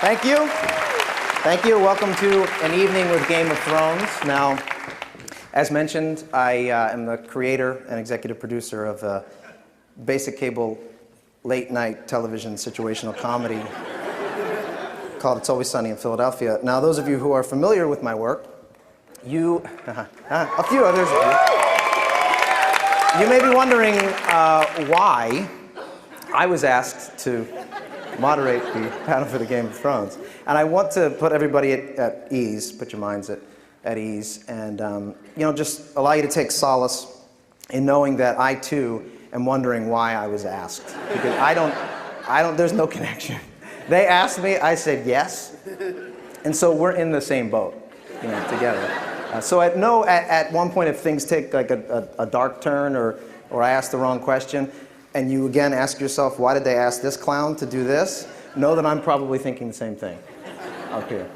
Thank you. Thank you. Welcome to an evening with Game of Thrones. Now, as mentioned, I am the creator and executive producer of a basic cable late-night television situational comedy called It's Always Sunny in Philadelphia. Now, those of you who are familiar with my work, a few others of you may be wondering why I was asked to moderate the panel for the Game of Thrones. And I want to put everybody at ease, put your minds at ease, and just allow you to take solace in knowing that I too am wondering why I was asked. Because I don't, there's no connection. They asked me, I said yes, and so we're in the same boat, together. So at one point, if things take like a dark turn or I ask the wrong question, and you again ask yourself, why did they ask this clown to do this? Know that I'm probably thinking the same thing up here.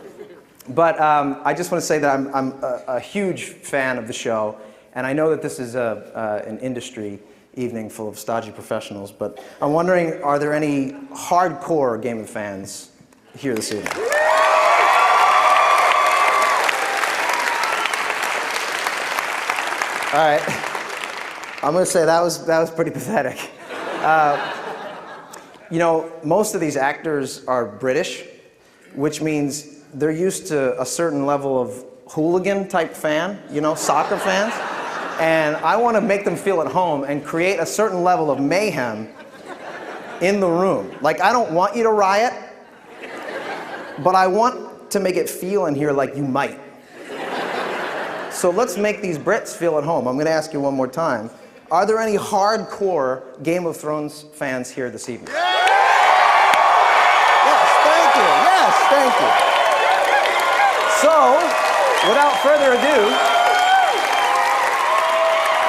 But I just want to say that I'm a huge fan of the show, and I know that this is an industry evening full of stodgy professionals, but I'm wondering, are there any hardcore Game of fans here this evening? All right, I'm going to say that was pretty pathetic. Most of these actors are British, which means they're used to a certain level of hooligan type fan, soccer fans. And I want to make them feel at home and create a certain level of mayhem in the room. Like, I don't want you to riot, but I want to make it feel in here like you might. So let's make these Brits feel at home. I'm going to ask you one more time. Are there any hardcore Game of Thrones fans here this evening? Yeah! Yes, thank you. Yes, thank you. So, without further ado,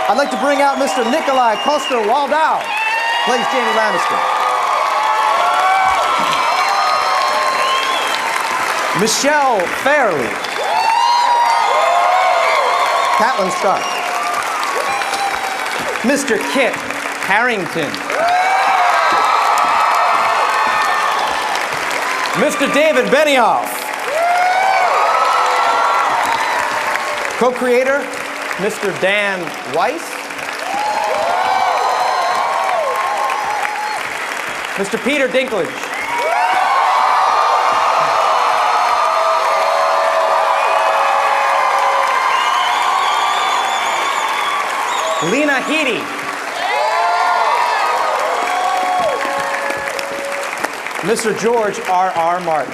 I'd like to bring out Mr. Nikolai Coster-Waldau, plays Jaime Lannister. Michelle Fairley, Catelyn Stark. Mr. Kit Harington. Mr. David Benioff. Co-creator, Mr. Dan Weiss. Mr. Peter Dinklage. Lena Headey. Mr. George R.R. Martin.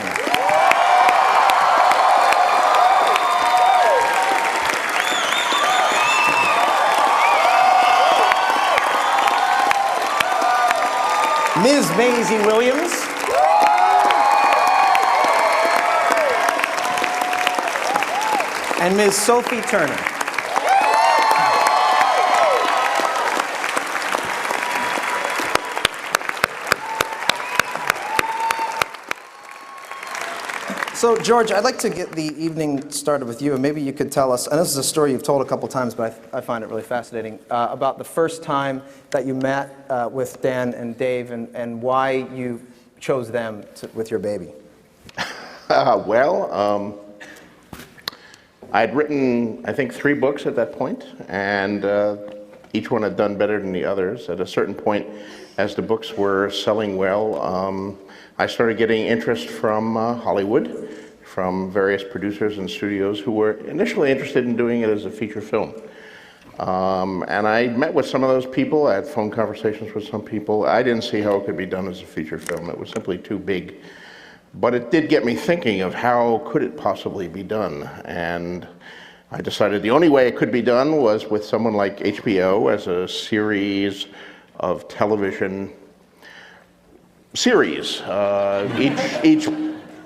Ms. Maisie Williams. And Ms. Sophie Turner. So, George, I'd like to get the evening started with you, and maybe you could tell us, and this is a story you've told a couple times, but I find it really fascinating, about the first time that you met with Dan and Dave, and why you chose them with your baby. I'd written, I think, 3 books at that point, and each one had done better than the others. At a certain point, as the books were selling well, I started getting interest from Hollywood, from various producers and studios who were initially interested in doing it as a feature film. And I met with some of those people. I had phone conversations with some people. I didn't see how it could be done as a feature film. It was simply too big. But it did get me thinking of how could it possibly be done. And I decided the only way it could be done was with someone like HBO as a series of television series,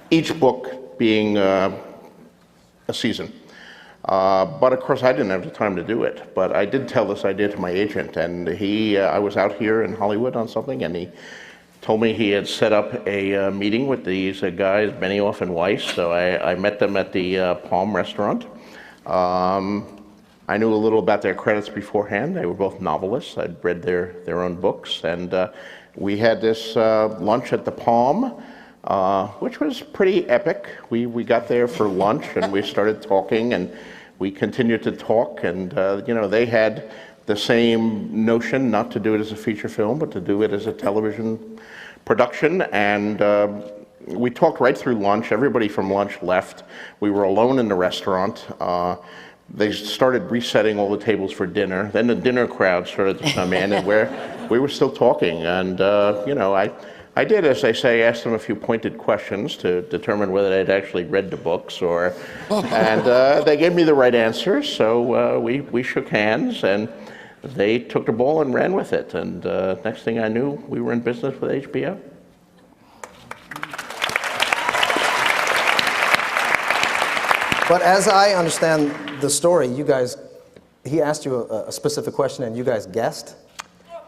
each book being a season. But of course I didn't have the time to do it. But I did tell this idea to my agent, and I was out here in Hollywood on something, and he told me he had set up a meeting with these guys, Benioff and Weiss. So I met them at the Palm restaurant. I knew a little about their credits beforehand. They were both novelists. I'd read their own books, and we had this lunch at the Palm which was pretty epic. We got there for lunch and we started talking and we continued to talk, and you know, they had the same notion, not to do it as a feature film, but to do it as a television production. And we talked right through lunch. Everybody from lunch left. We were alone in the restaurant. They started resetting all the tables for dinner. Then the dinner crowd started to come in, and we were still talking. And you know, I did, as they say, ask them a few pointed questions to determine whether they'd actually read the books, or, and they gave me the right answers. So we shook hands, and they took the ball and ran with it. And next thing I knew, we were in business with HBO. But as I understand the story, you guys, he asked you a specific question and you guys guessed?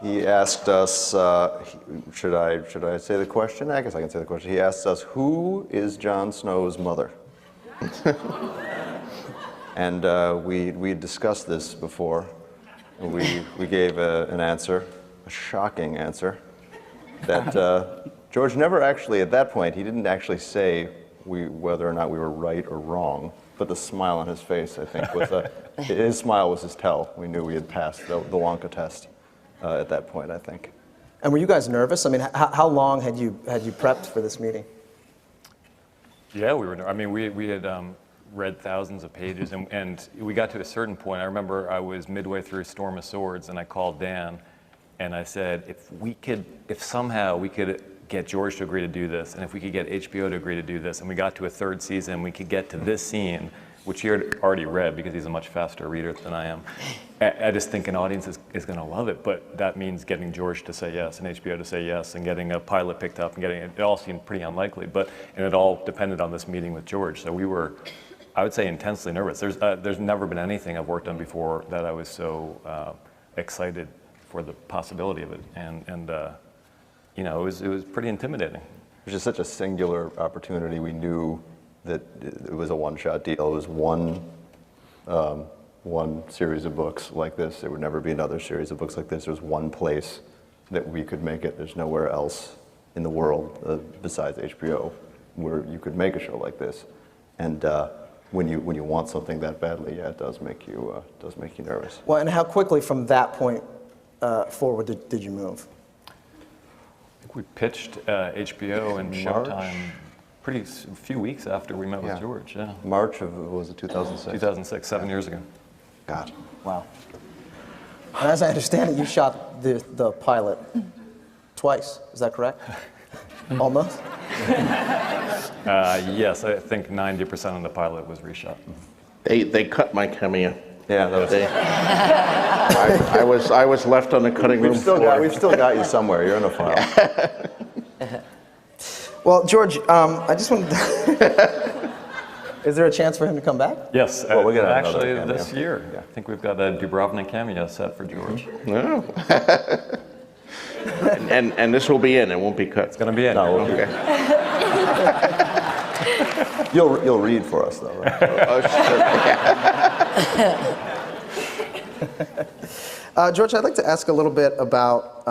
He asked us, should I say the question? I guess I can say the question. He asked us, who is Jon Snow's mother? And we discussed this before. And we gave an answer, a shocking answer, that George never actually, at that point, he didn't actually say whether or not we were right or wrong. But the smile on his face, I think, was his smile was his tell. We knew we had passed the Wonka test at that point, I think. And were you guys nervous? I mean, how long had you prepped for this meeting? Yeah, we were. I mean, we had read thousands of pages, and we got to a certain point. I remember I was midway through Storm of Swords, and I called Dan, and I said, if somehow we could get George to agree to do this, and if we could get HBO to agree to do this, and we got to a third season, we could get to this scene, which he had already read because he's a much faster reader than I am. I just think an audience is going to love it, but that means getting George to say yes and HBO to say yes and getting a pilot picked up and getting it all seemed pretty unlikely, and it all depended on this meeting with George. So we were, I would say, intensely nervous. There's never been anything I've worked on before that I was so excited for the possibility of it, and you know, it was pretty intimidating. It was just such a singular opportunity. We knew that it was a one-shot deal. It was one series of books like this. There would never be another series of books like this. There was one place that we could make it. There's nowhere else in the world besides HBO where you could make a show like this. And when you want something that badly, yeah, it does make you nervous. Well, and how quickly from that point forward did you move? I think we pitched HBO and Showtime a few weeks after we met with George. Yeah. March of, what was it, 2006? 2006, 7 years ago. God. Wow. And as I understand it, you shot the pilot twice. Is that correct? Almost? Yes, I think 90% of the pilot was reshot. They cut my cameo. Yeah, that was I was left on the cutting room floor. We've still got you somewhere. You're in a file. Well, George, I just wanted to... Is there a chance for him to come back? Yes, well, we'll get actually this year. Yeah. I think we've got a Dubrovnik cameo set for George. No. and this will be in. It won't be cut. It's going to be in. No, okay. You'll read for us, though, right? George, I'd like to ask a little bit about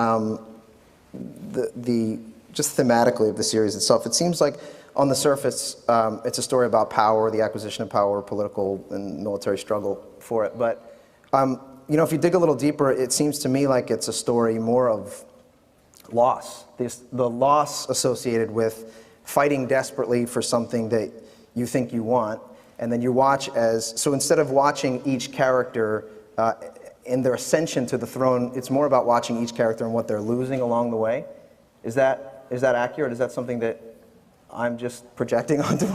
just thematically of the series itself. It seems like on the surface, it's a story about power, the acquisition of power, political and military struggle for it. But you know, if you dig a little deeper, it seems to me like it's a story more of loss. The loss associated with fighting desperately for something that you think you want, and then you watch so instead of watching each character in their ascension to the throne, it's more about watching each character and what they're losing along the way. Is that accurate? Is that something that I'm just projecting onto?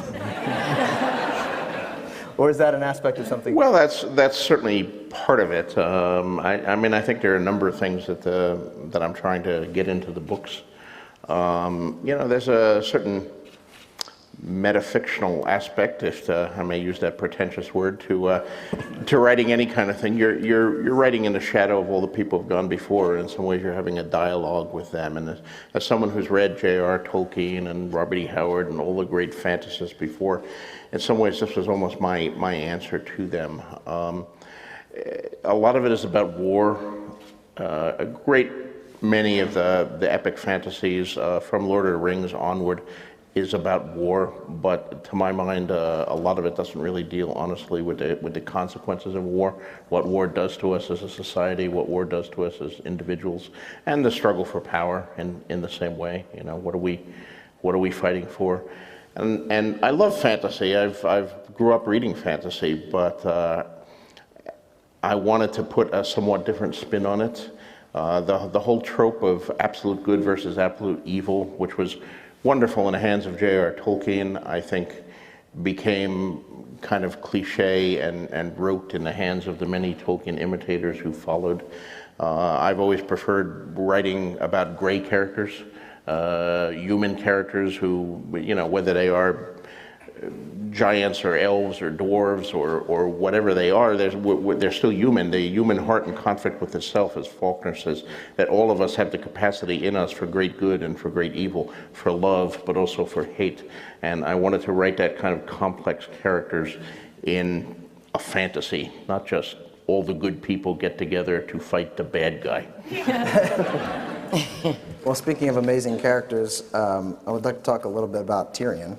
Or is that an aspect of something? Well, that's certainly part of it. I mean, I think there are a number of things that I'm trying to get into the books. You know, there's a certain metafictional aspect, if I may use that pretentious word, to writing any kind of thing. You're writing in the shadow of all the people who've gone before, and in some ways you're having a dialogue with them. And as someone who's read J.R. Tolkien and Robert E. Howard and all the great fantasists before, in some ways this was almost my answer to them. A lot of it is about war. A great many of the epic fantasies from Lord of the Rings onward is about war, but to my mind, a lot of it doesn't really deal honestly with the consequences of war, what war does to us as a society, what war does to us as individuals, and the struggle for power in the same way. You know, what are we fighting for? And I love fantasy. I've grew up reading fantasy, but I wanted to put a somewhat different spin on it. The whole trope of absolute good versus absolute evil, which was wonderful in the hands of J.R. Tolkien, I think became kind of cliche and rote in the hands of the many Tolkien imitators who followed. I've always preferred writing about gray characters, human characters who, you know, whether they are giants or elves or dwarves or whatever they are, they're still human. The human heart in conflict with itself, as Faulkner says, that all of us have the capacity in us for great good and for great evil, for love, but also for hate. And I wanted to write that kind of complex characters in a fantasy, not just all the good people get together to fight the bad guy. Well, speaking of amazing characters, I would like to talk a little bit about Tyrion.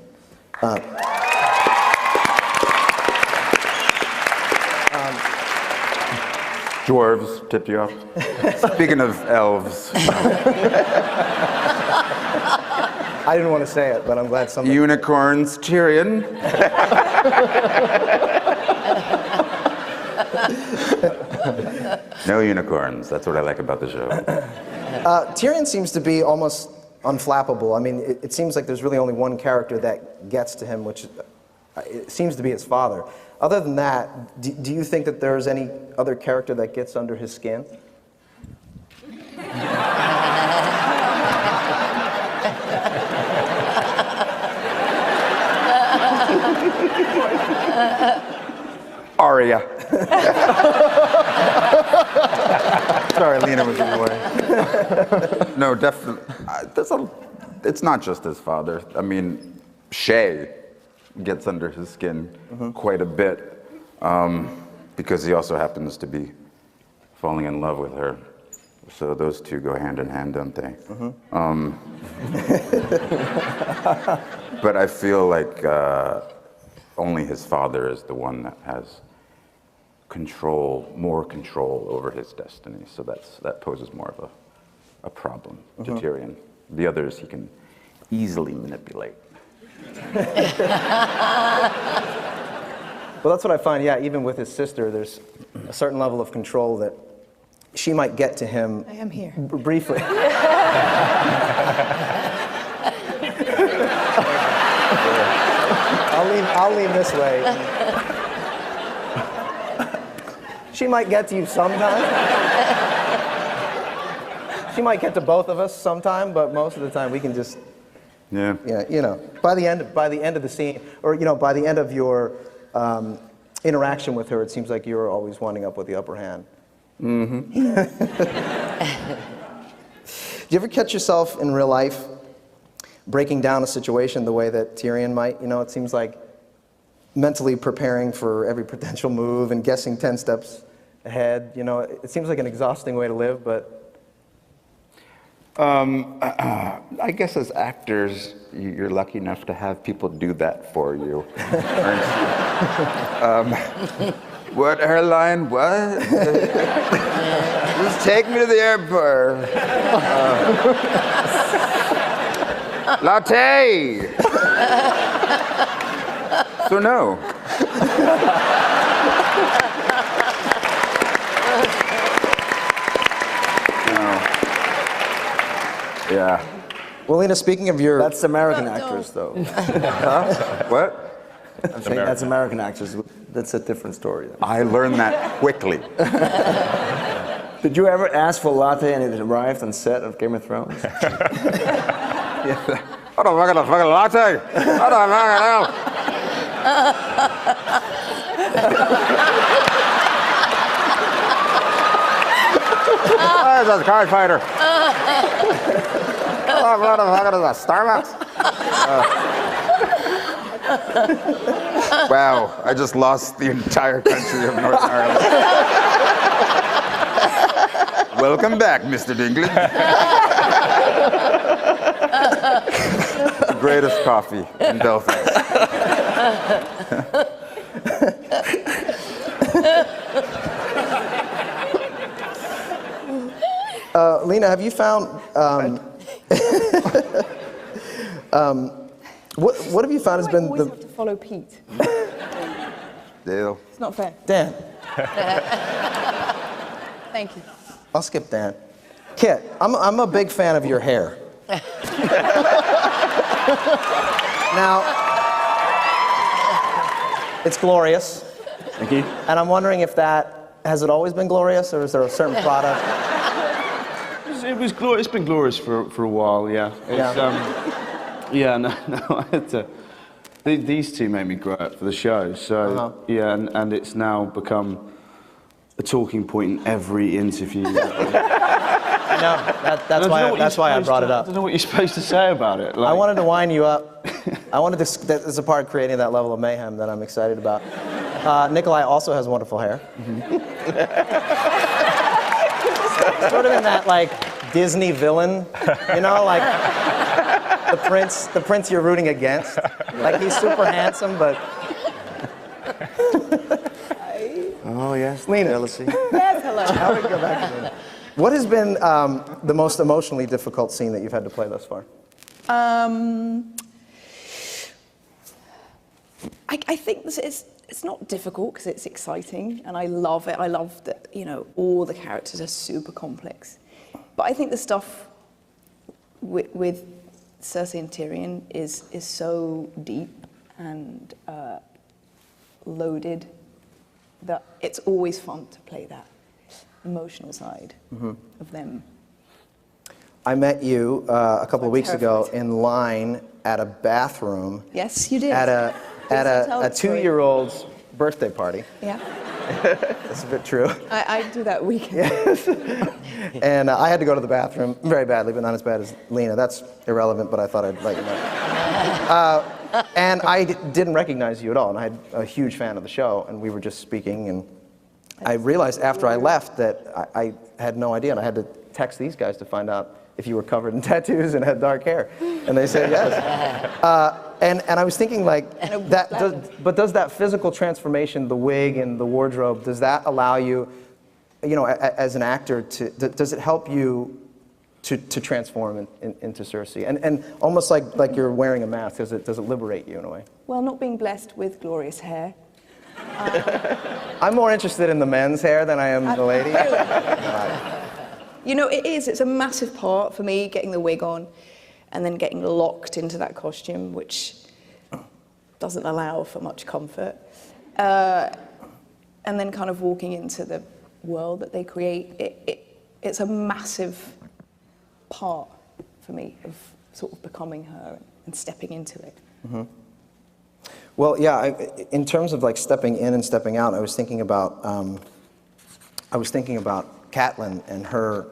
Dwarves tipped you off. Speaking of elves. I didn't want to say it, but I'm glad somebody... Unicorns, Tyrion. No unicorns, that's what I like about the show. Tyrion seems to be almost unflappable. I mean, it seems like there's really only one character that gets to him, which it seems to be his father. Other than that, do you think that there's any other character that gets under his skin? Arya. Sorry, Lena was in the way. No, definitely. It's not just his father. I mean, Shay gets under his skin quite a bit because he also happens to be falling in love with her. So those two go hand in hand, don't they? But I feel like only his father is the one that has more control over his destiny. So that poses more of a problem to Tyrion. The others he can easily manipulate. Well, that's what I find, yeah, even with his sister, there's a certain level of control that she might get to him. I am here. Briefly. I'll lean this way. She might get to you sometime. She might get to both of us sometime, but most of the time we can just, Yeah. you know, by the end of the scene, or you know, by the end of your interaction with her, it seems like you're always winding up with the upper hand. Do you ever catch yourself in real life breaking down a situation the way that Tyrion might? You know, it seems like mentally preparing for every potential move and guessing 10 steps ahead. You know, it seems like an exhausting way to live, but... I guess as actors, you're lucky enough to have people do that for you. What, her line, what? Just take me to the airport. Latte! So no. Yeah. Well, Lena, speaking of your... That's American actors, though. What? I'm saying that's American actors. That's a different story. I learned that quickly. Did you ever ask for a latte and it arrived on set of Game of Thrones? Yeah. What a fucking latte! What a fucking hell! Why is that card fighter? What the fuck is that, Starbucks? Wow, I just lost the entire country of Northern Ireland. Welcome back, Mr. Dinklage. greatest coffee in Belfast. Lena, have you found, what have you found has been I always have to follow Pete. Dale. It's not fair. Dan, Thank you. I'll skip Dan. Kit, I'm a big fan of your hair. Now, it's glorious. Thank you. And I'm wondering if has it always been glorious, or is there a certain product? It was glorious. It's been glorious for a while, yeah. No, I had to. These two made me grow up for the show, so yeah, and it's now become a talking point in every interview. I know. That's why I brought it up. I don't know what you're supposed to say about it. I wanted to wind you up. I wanted to. There's a part of creating that level of mayhem that I'm excited about. Nikolai also has wonderful hair. Sort of in that like Disney villain, you know, like the prince you're rooting against. Like he's super handsome, but. Oh yes, Lena. jealousy. Yes, hello. How do we go back to Lena? What has been the most emotionally difficult scene that you've had to play thus far? I think it's not difficult because it's exciting and I love it. I love that, you know, all the characters are super complex. But I think the stuff with Cersei and Tyrion is so deep and loaded that it's always fun to play that emotional side of them. I met you a couple of weeks ago terrified. in line at a bathroom Yes, you did. at a tell the story. 2-year-old's birthday party. Yeah, That's a bit true. I do that weekend. And I had to go to the bathroom very badly, but not as bad as Lena. That's irrelevant, but I thought I'd let you know. And I didn't recognize you at all, and I'm a huge fan of the show, and we were just speaking, and I realized after I left that I had no idea, and I had to text these guys to find out if you were covered in tattoos and had dark hair, and they said yes. And I was thinking like, but does that physical transformation, the wig and the wardrobe, does that allow you, you know, as an actor, does it help you to transform into Cersei? And almost like you're wearing a mask, does it liberate you in a way? Well, not being blessed with glorious hair. I'm more interested in the men's hair than I am the lady. You know, it's a massive part for me, getting the wig on and then getting locked into that costume, which doesn't allow for much comfort. And then kind of walking into the world that they create, it's a massive part for me of sort of becoming her and stepping into it. Mm-hmm. Well, yeah, in terms of like stepping in and stepping out, I was thinking about Catelyn and her.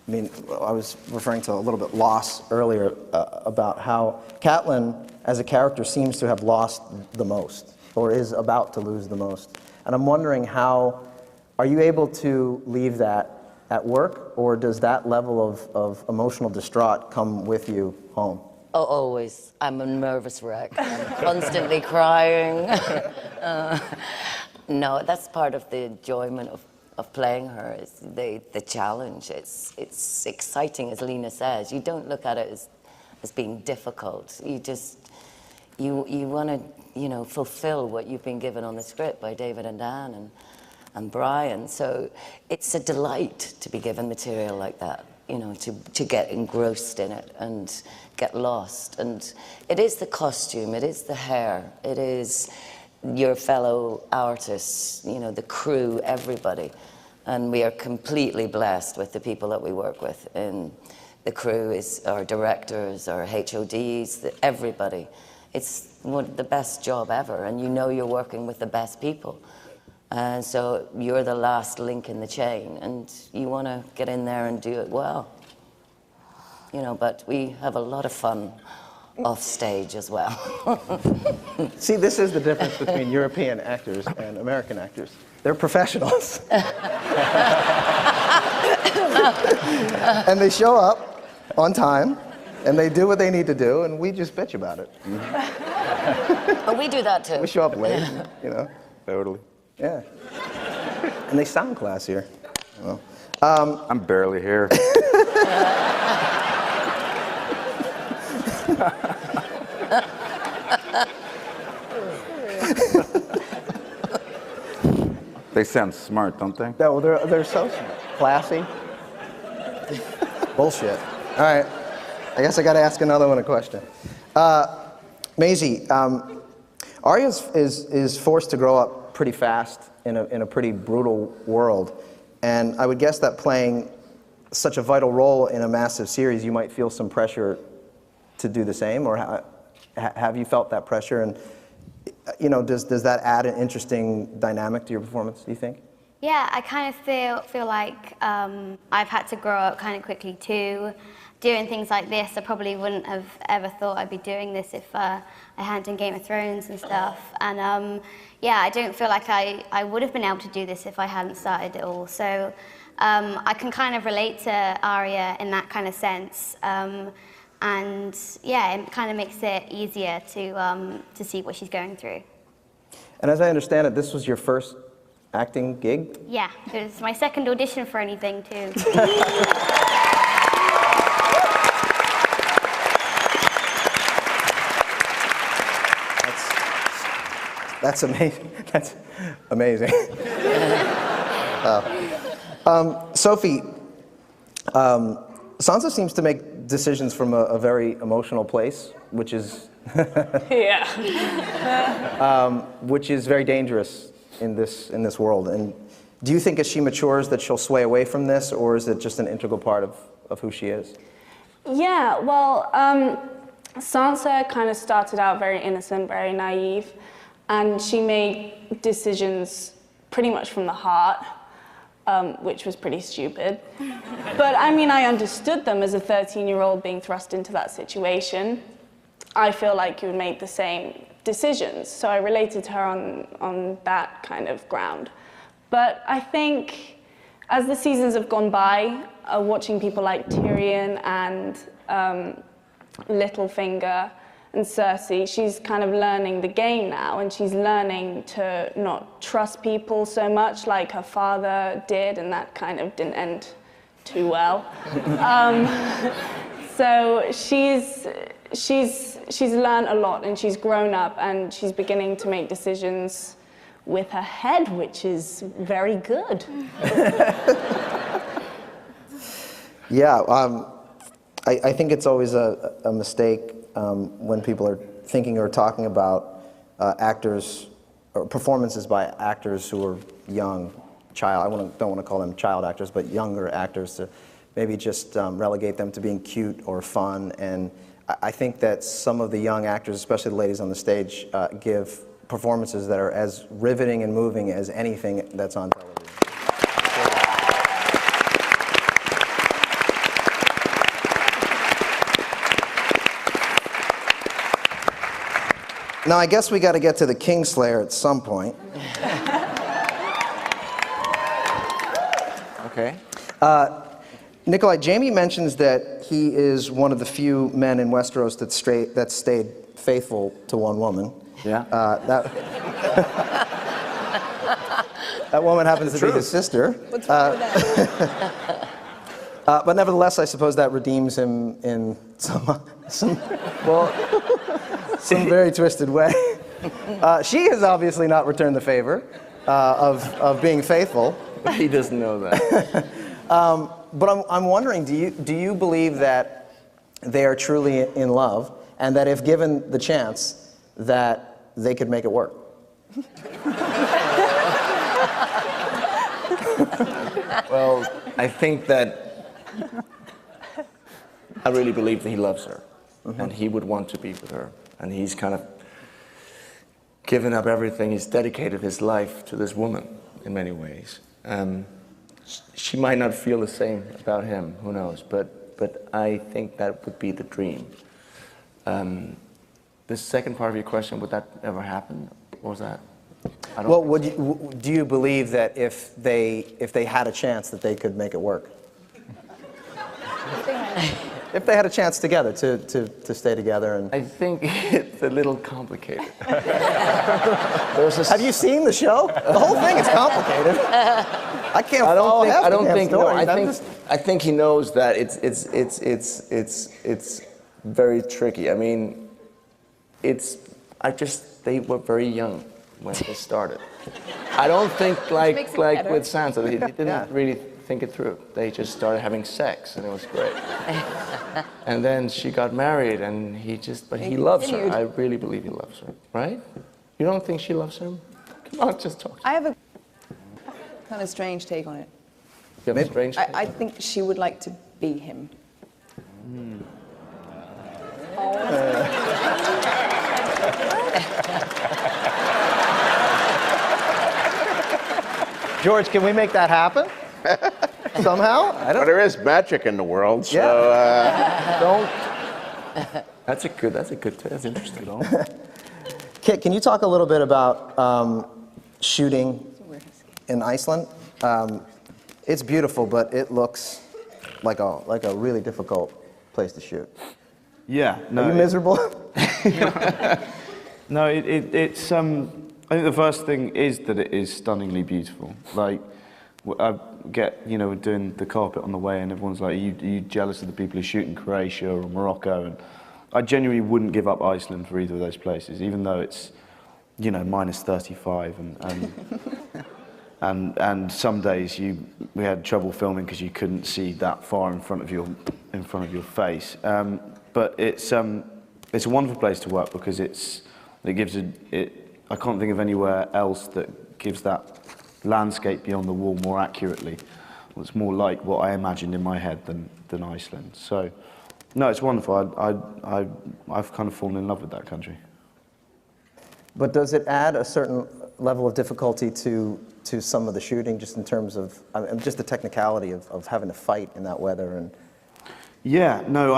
I mean, I was referring to a little bit loss earlier about how Catelyn, as a character, seems to have lost the most, or is about to lose the most. And I'm wondering are you able to leave that at work, or does that level of emotional distraught come with you home? Oh, always. I'm a nervous wreck. I'm constantly crying. No, that's part of the enjoyment of playing her, is the challenge. It's exciting, as Lena says. You don't look at it as being difficult. You want to, you know, fulfill what you've been given on the script by David and Dan and Brian. So it's a delight to be given material like that, you know, to get engrossed in it and get lost. And it is the costume, it is the hair, it is your fellow artists, you know, the crew, everybody. And we are completely blessed with the people that we work with. And the crew is our directors, our HODs, everybody. It's the best job ever, and you know you're working with the best people. And so you're the last link in the chain, and you want to get in there and do it well. You know, but we have a lot of fun off stage as well. See, this is the difference between European actors and American actors. They're professionals. And they show up on time, And they do what they need to do, and we just bitch about it. But we do that too. We show up late, you know. Totally. Yeah. And they sound classier. Well, I'm barely here. They sound smart, don't they? yeah, well, they're so smart. Classy. Bullshit. All right. I guess I got to ask another one a question. Maisie, Arya is forced to grow up pretty fast in a pretty brutal world, and I would guess that playing such a vital role in a massive series, you might feel some pressure to do the same, or have you felt that pressure? And you know, does that add an interesting dynamic to your performance, do you think? Yeah, I kind of feel like I've had to grow up kind of quickly too. Doing things like this, I probably wouldn't have ever thought I'd be doing this if I hadn't done Game of Thrones and stuff. And yeah, I don't feel like I would have been able to do this if I hadn't started it all. So I can kind of relate to Arya in that kind of sense. And yeah, it kind of makes it easier to see what she's going through. And as I understand it, this was your first acting gig? Yeah, it was my second audition for anything too. That's amazing. That's amazing. Sophie, Sansa seems to make decisions from a very emotional place, which is which is very dangerous in this world. And do you think as she matures that she'll sway away from this, or is it just an integral part of who she is? Yeah, well, Sansa kind of started out very innocent, very naive, and she made decisions pretty much from the heart, which was pretty stupid. But I mean, I understood them as a 13-year-old being thrust into that situation. I feel like you would make the same decisions, so I related to her on that kind of ground. But I think as the seasons have gone by, watching people like Tyrion and Littlefinger and Cersei, she's kind of learning the game now, and she's learning to not trust people so much like her father did, and that kind of didn't end too well. So she's learned a lot, and she's grown up, and she's beginning to make decisions with her head, which is very good. Yeah, I think it's always a mistake when people are thinking or talking about actors or performances by actors who are young, child. Don't want to call them child actors, but younger actors, to maybe just relegate them to being cute or fun. And I think that some of the young actors, especially the ladies on the stage, give performances that are as riveting and moving as anything that's on television. Now, I guess we got to get to the Kingslayer at some point. Okay. Nikolai, Jamie mentions that he is one of the few men in Westeros that stayed faithful to one woman. Yeah. That woman happens to be his sister. What's wrong with that? But nevertheless, I suppose that redeems him in some very twisted way. She has obviously not returned the favor of being faithful. He doesn't know that. But I'm wondering, do you believe that they are truly in love, and that if given the chance, that they could make it work? Well, I think that I really believe that he loves her, and he would want to be with her, and he's kind of given up everything. He's dedicated his life to this woman in many ways. She might not feel the same about him, who knows, but I think that would be the dream. The second part of your question, would that ever happen? What was that? Well, do you believe that if they had a chance that they could make it work? if they had a chance together to stay together. And I think it's a little complicated. have you seen the show? The whole thing is complicated. I can't follow half the damn story. I think he knows that it's very tricky. I mean, they were very young when they started. I don't think like with Sansa, they didn't really think it through. They just started having sex, and it was great. And then she got married, and but he loves her. I really believe he loves her, right? You don't think she loves him? Come on, just talk. I have a kind of strange take on it. You have a strange take? I think she would like to be him. George, can we make that happen? Somehow? But there is magic in the world, so don't. That's interesting. Kit, can you talk a little bit about shooting in Iceland? It's beautiful, but it looks like a really difficult place to shoot. Yeah. No. Are you miserable? No, it's. I think the first thing is that it is stunningly beautiful. Like, I get, doing the carpet on the way, and everyone's like, are you jealous of the people who shoot in Croatia or Morocco? And I genuinely wouldn't give up Iceland for either of those places, even though it's, minus 35 and some days we had trouble filming because you couldn't see that far in front of your face. But it's a wonderful place to work because I can't think of anywhere else that gives that landscape beyond the wall more accurately. It's more like what I imagined in my head than Iceland. So, no, it's wonderful. I've kind of fallen in love with that country. But does it add a certain level of difficulty to some of the shooting, just in terms of just the technicality of having to fight in that weather? And yeah, no,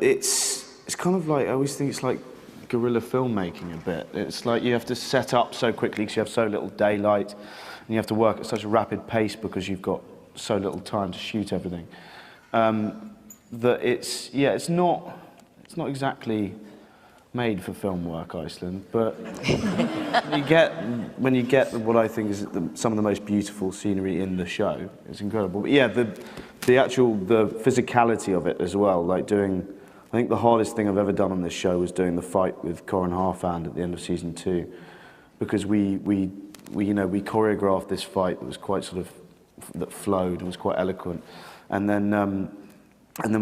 it's kind of like, I always think it's like guerrilla filmmaking a bit. It's like you have to set up so quickly because you have so little daylight, and you have to work at such a rapid pace because you've got so little time to shoot everything. That it's not exactly made for film work, Iceland, but when you get what I think is some of the most beautiful scenery in the show, it's incredible. But yeah, the physicality of it as well, like I think the hardest thing I've ever done on this show was doing the fight with Corin Harfand at the end of season 2, because we choreographed this fight that was quite that flowed and was quite eloquent, and then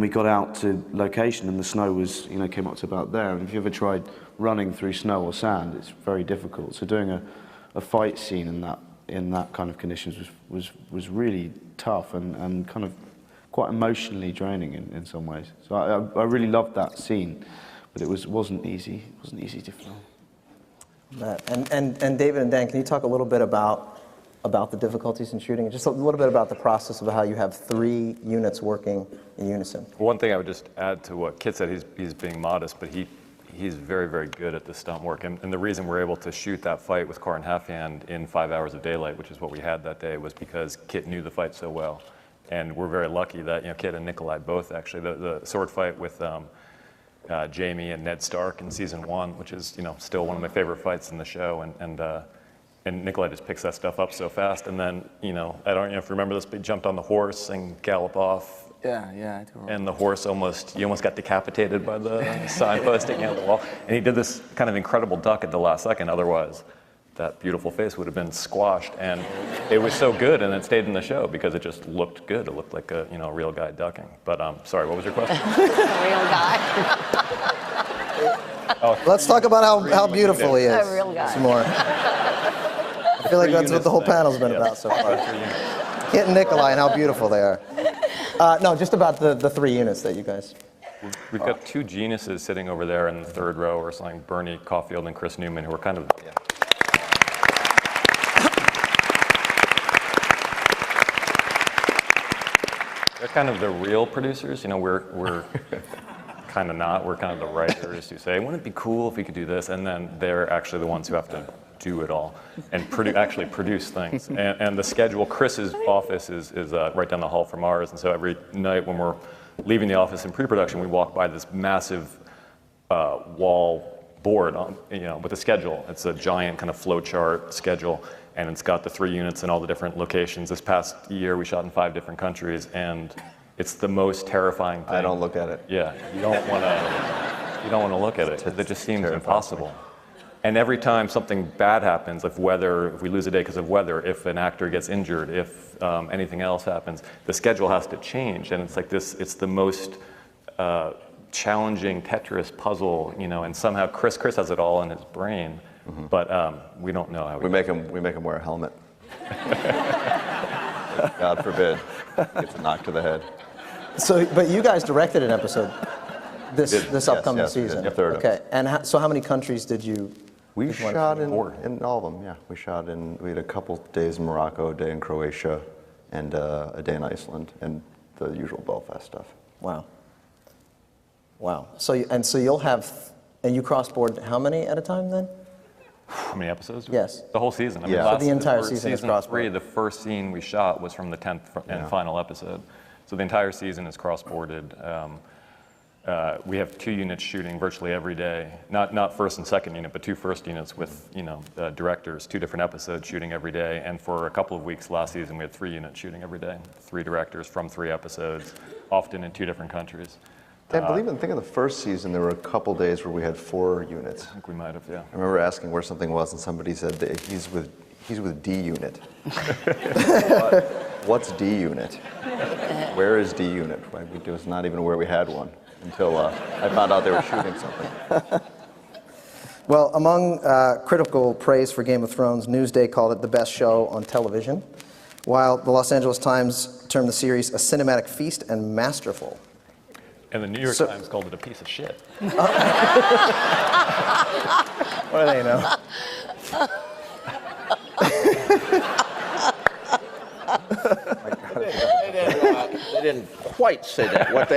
we got out to location and the snow was came up to about there, and if you ever tried running through snow or sand, it's very difficult. So doing a fight scene in that kind of conditions was really tough and kind of quite emotionally draining in some ways. So I really loved that scene, but it wasn't easy. It wasn't easy to film. And David and Dan, can you talk a little bit about the difficulties in shooting, and just a little bit about the process of how you have 3 units working in unison? One thing I would just add to what Kit said, he's being modest, but he's very, very good at the stunt work. And the reason we're able to shoot that fight with Corin Harfand in 5 hours of daylight, which is what we had that day, was because Kit knew the fight so well. And we're very lucky that Kit and Nikolai both actually, the sword fight with Jaime and Ned Stark in season 1, which is still one of my favorite fights in the show, and Nikolai just picks that stuff up so fast. And then I don't know if you remember this, but he jumped on the horse and galloped off. Yeah, I do remember. And the horse almost got decapitated by the signpost sticking out of the wall. And he did this kind of incredible duck at the last second. Otherwise, that beautiful face would have been squashed, and it was so good, and it stayed in the show because it just looked good. It looked like a real guy ducking. But sorry, what was your question? Real guy. Let's talk about how beautiful he is. A real guy. Some more. I feel like that's what the whole panel's been about so far. Kit and Nikolai and how beautiful they are. No, just about the 3 units that you guys. We've got 2 geniuses sitting over there in the 3rd row or something, Bernie Caulfield and Chris Newman, who are kind of. They're kind of the real producers. We're kind of not. We're kind of the writers who say, wouldn't it be cool if we could do this? And then they're actually the ones who have to do it all and actually produce things. And the schedule, Chris's office is right down the hall from ours. And so every night when we're leaving the office in pre-production, we walk by this massive wall board with a schedule. It's a giant kind of flowchart schedule, and it's got the 3 units in all the different locations. This past year, we shot in 5 different countries, and it's the most terrifying thing. I don't look at it. Yeah, you don't want to look at it. It just seems impossible. And every time something bad happens, if we lose a day because of weather, if an actor gets injured, if anything else happens, the schedule has to change. And it's like this. It's the most challenging Tetris puzzle, and somehow Chris has it all in his brain, but we don't know how. We make him wear a helmet. God forbid, he gets a knock to the head. So, but you guys directed an episode this upcoming season. Yes, third. Okay, and so how many countries did you? We shot in all of them. Yeah, we had a couple days in Morocco, a day in Croatia, and a day in Iceland, and the usual Belfast stuff. Wow. Wow. So you'll have, and you cross-board how many at a time then? How many episodes? Yes. The whole season. I mean, so the entire season is cross-board. Season 3, the first scene we shot was from the 10th and final episode. So the entire season is cross-boarded. We have 2 units shooting virtually every day. Not first and second unit, but 2 first units with directors, 2 different episodes shooting every day. And for a couple of weeks last season, we had 3 units shooting every day. 3 directors from 3 episodes, often in 2 different countries. I believe in the first season there were a couple days where we had 4 units. I think we might have, yeah. I remember asking where something was, and somebody said that he's with D unit. What's D unit? Where is D unit? I was not even aware we had one until I found out they were shooting something. Well, among critical praise for Game of Thrones, Newsday called it the best show on television, while the Los Angeles Times termed the series a cinematic feast and masterful. And the New York Times called it a piece of shit. What do they know? They didn't quite say that. What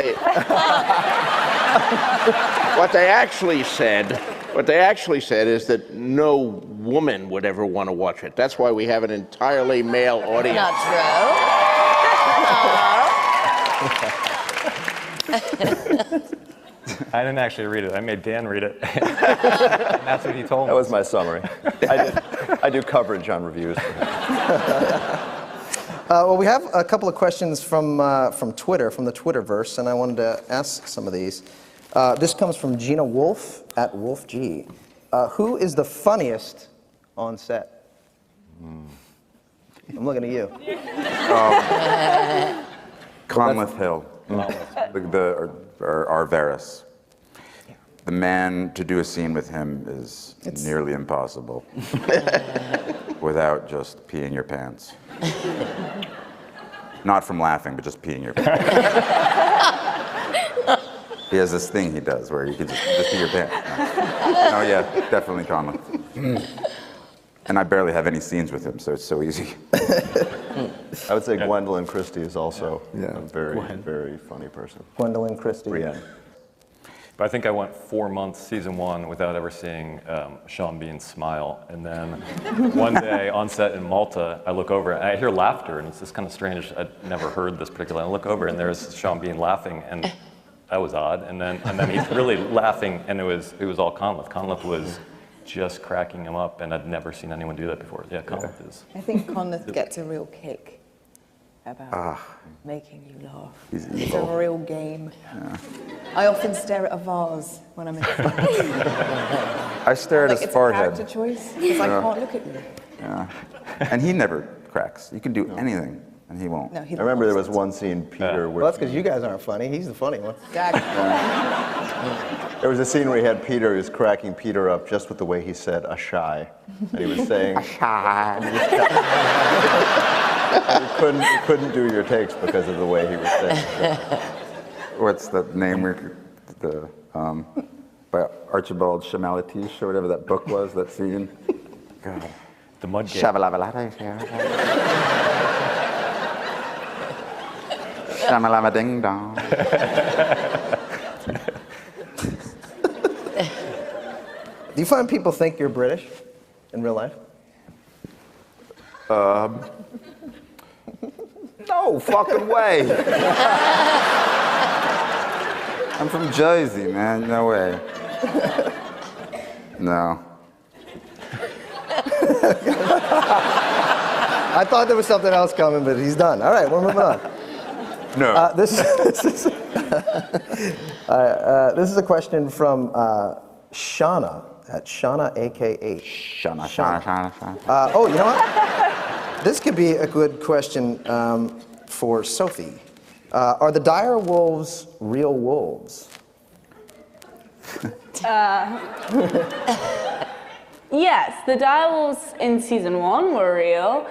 they actually said is that no woman would ever want to watch it. That's why we have an entirely male audience. Not true. I didn't actually read it. I made Dan read it. That's what he told me. That was my summary. I do coverage on reviews. Well, we have a couple of questions from Twitter, from the Twitterverse, and I wanted to ask some of these. This comes from Gina Wolf at WolfG. Who is the funniest on set? I'm looking at you. Conleth Hill, our Varys. The man, to do a scene with him is nearly impossible without just peeing your pants. Not from laughing, but just peeing your pants. He has this thing he does where you can just pee your pants. Oh yeah, definitely Conleth. And I barely have any scenes with him, so it's so easy. I would say Gwendolyn Christie is also a very, very funny person. Gwendolyn Christie. Brienne. But I think I went 4 months, season 1, without ever seeing Sean Bean smile. And then one day on set in Malta, I look over and I hear laughter, and it's just kind of strange. I'd never heard this particularly. I look over and there's Sean Bean laughing, and that was odd. And then he's really laughing, and it was all Conleth. Conleth was just cracking him up, and I'd never seen anyone do that before. Yeah, Conleth is. I think Conleth gets a real kick about making you laugh. It's a real game. Yeah. I often stare at a vase when I'm in I stare at his forehead. It's a character choice, because I can't look at you. Yeah. And he never cracks. You can do anything, and he won't. No, he I remember there was one scene, Peter, where... Well, that's because you guys aren't funny. He's the funny one. Exactly. There was a scene where he had Peter, he was cracking Peter up just with the way he said "a shy," and he was saying "a shy." You couldn't do your takes because of the way he was saying it. What's the name? By Archibald Shamalatish or whatever that book was. That scene. God. The Mud Game. Shamalama ding dong. Do you find people think you're British in real life? No fucking way. I'm from Jersey, man. No way. No. I thought there was something else coming, but he's done. All right, we're moving on. No. This is a question from Shauna, at Shauna, a.k.a. Shauna. Oh, you know what? This could be a good question for Sophie. Are the dire wolves real wolves? Yes, the direwolves in season 1 were real,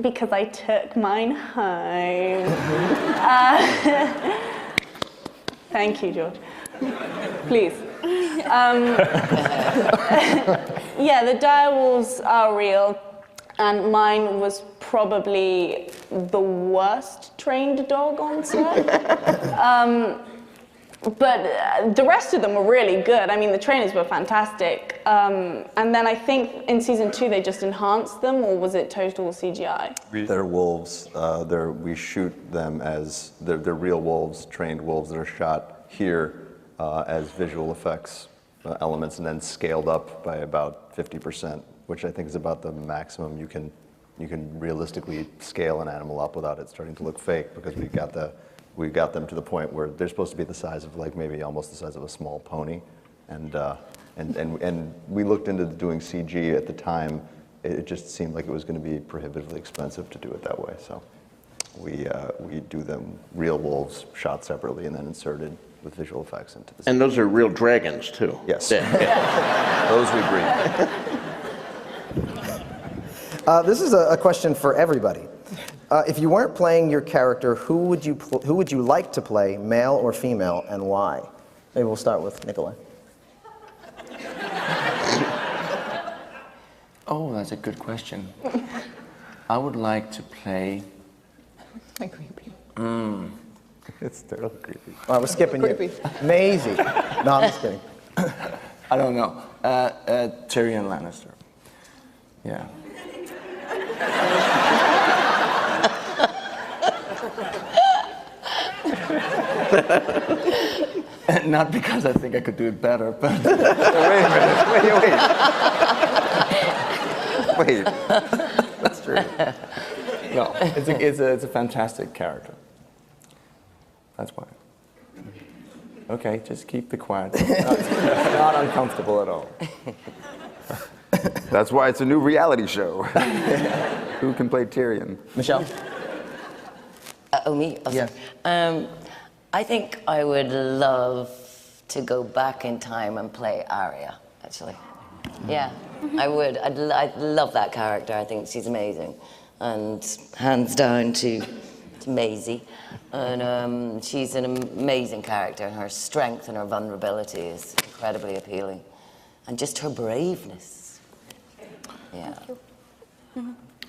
because I took mine home. Thank you, George. Please. Yeah, the direwolves are real, and mine was probably the worst trained dog on set. But the rest of them were really good. I mean, the trainers were fantastic. And then I think in season 2 they just enhanced them, or was it total CGI? They're wolves. We shoot them as they're real wolves, trained wolves that are shot here as visual effects elements, and then scaled up by about 50%, which I think is about the maximum you can realistically scale an animal up without it starting to look fake, because we got them to the point where they're supposed to be the size of, like, maybe almost the size of a small pony, and we looked into doing CG at the time. It just seemed like it was going to be prohibitively expensive to do it that way, so we do them real wolves shot separately and then inserted with visual effects into the. And those are real dragons too. Yes. Those we breed. This is a question for everybody. If you weren't playing your character, who would you like to play, male or female, and why? Maybe we'll start with Nikolai. Oh, that's a good question. I would like to play. Creepy. It's totally creepy. All right, we're skipping you. Maisie. No, I'm just kidding. I don't know. Tyrion Lannister. Yeah. Not because I think I could do it better, but Wait a minute. Wait. That's true. no, it's a fantastic character. That's why. Okay, just keep it quiet. It's not uncomfortable at all. That's why it's a new reality show. Who can play Tyrion? Michelle? Oh, me? Oh, Yeah. I think I would love to go back in time and play Arya, actually. Yeah, I would. I'd love that character. I think she's amazing. And hands down to Maisie. And she's an amazing character, and her strength and her vulnerability is incredibly appealing. And just her braveness. Yeah.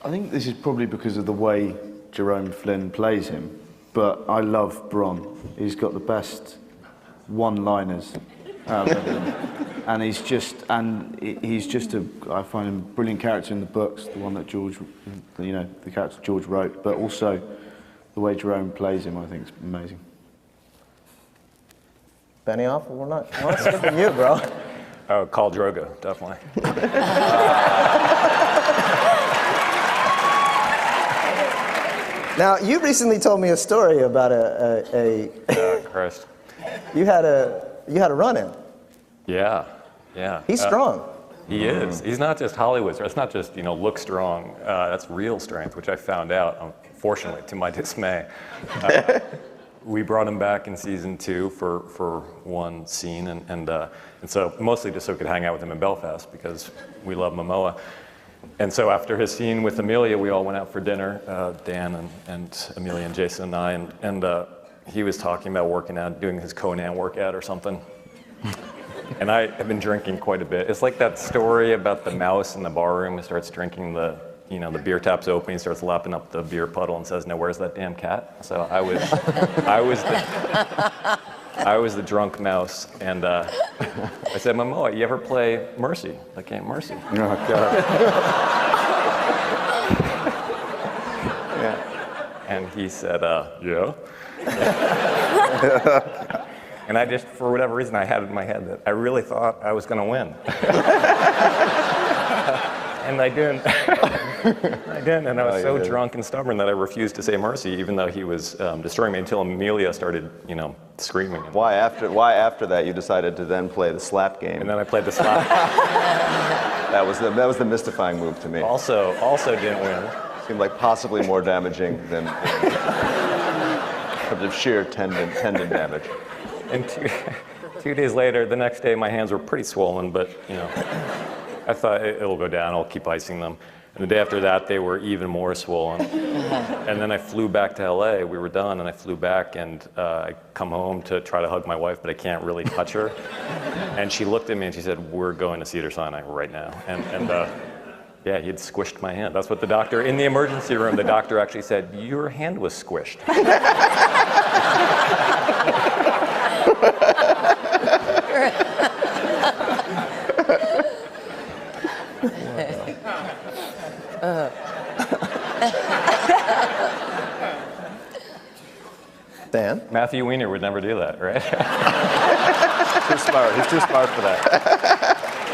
I think this is probably because of the way Jerome Flynn plays him, but I love Bronn. He's got the best one-liners out of him. And he's just I find him a brilliant character in the books, the one that George, the character George wrote, but also the way Jerome plays him, I think, is amazing. Benioff, we're not skipping you, bro. Oh, Khal Drogo, definitely. Now, you recently told me a story about Christ. you had a run-in. Yeah. He's strong. He is. He's not just Hollywood. It's not just, look strong. That's real strength, which I found out, unfortunately, to my dismay. We brought him back in season 2 for one scene, and so mostly just so we could hang out with him in Belfast, because we love Momoa. And so after his scene with Amelia, we all went out for dinner, Dan and Amelia and Jason and I, and he was talking about working out, doing his Conan workout or something. And I have been drinking quite a bit. It's like that story about the mouse in the barroom who starts drinking the beer tap's open, he starts lapping up the beer puddle and says, "Now where's that damn cat?" So I was the drunk mouse, and I said, "Momoa, you ever play Mercy, like Aunt Mercy?" Oh, God. Yeah. And he said, "Yeah." And I just, for whatever reason, I had it in my head that I really thought I was going to win. And I didn't. I didn't, and I was so drunk and stubborn that I refused to say mercy, even though he was destroying me, until Amelia started, screaming. Why after that you decided to then play the slap game? And then I played the slap. That was the mystifying move to me. Also didn't win. Seemed like possibly more damaging than in terms of sheer tendon damage. And 2 days later, the next day, my hands were pretty swollen, but I thought it'll go down. I'll keep icing them. And the day after that, they were even more swollen. And then I flew back to LA. We were done, and I flew back, and I come home to try to hug my wife, but I can't really touch her. And she looked at me and she said, "We're going to Cedars-Sinai right now." And yeah, he'd squished my hand. That's what the doctor, in the emergency room, the doctor actually said, "Your hand was squished." Dan? Matthew Weiner would never do that, right? Too smart. He's too smart for that.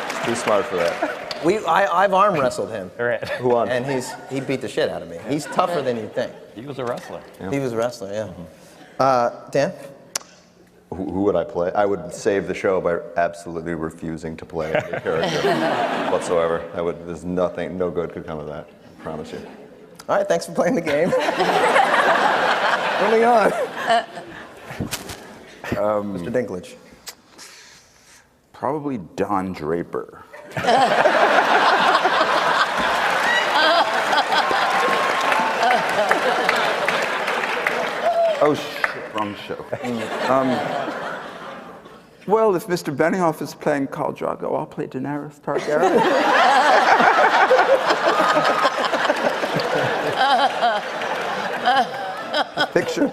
He's too smart for that. I've arm wrestled him. Right. Who won? And he beat the shit out of me. He's tougher than you'd think. He was a wrestler. Yeah. He was a wrestler, yeah. Dan? Who would I play? I would save the show by absolutely refusing to play any character whatsoever. There's nothing, no good could come of that. I promise you. All right, thanks for playing the game. Moving on. Mr. Dinklage. Probably Don Draper. Oh, shit, wrong show. Well, if Mr. Benioff is playing Khal Drogo, I'll play Daenerys Targaryen.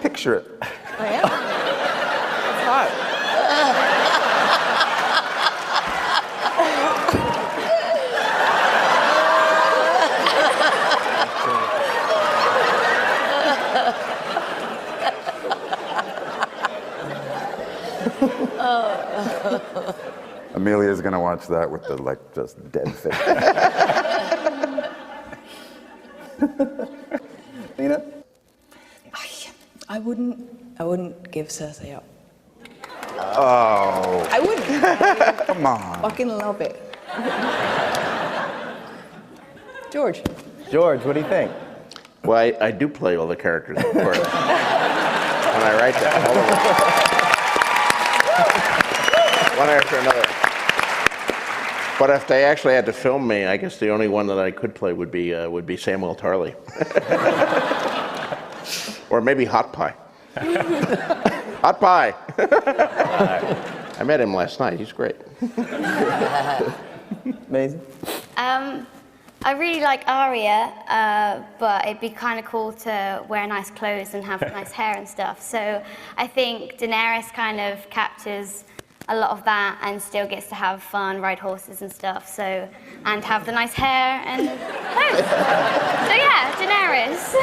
Picture it. I am. It's hard. Amelia's gonna watch that with the just dead face. Nina? I wouldn't give Cersei up. Oh. I wouldn't. Come on. Fucking love it. George. George, what do you think? Well, I do play all the characters, of course. When I write that, all of them. One after another. But if they actually had to film me, I guess the only one that I could play would be Samuel Tarly. Or maybe Hot Pie. Hot Pie. I met him last night. He's great. Amazing. I really like Arya, but it'd be kind of cool to wear nice clothes and have nice hair and stuff. So I think Daenerys kind of captures a lot of that and still gets to have fun, ride horses and stuff. So, and have the nice hair and clothes. So yeah, Daenerys.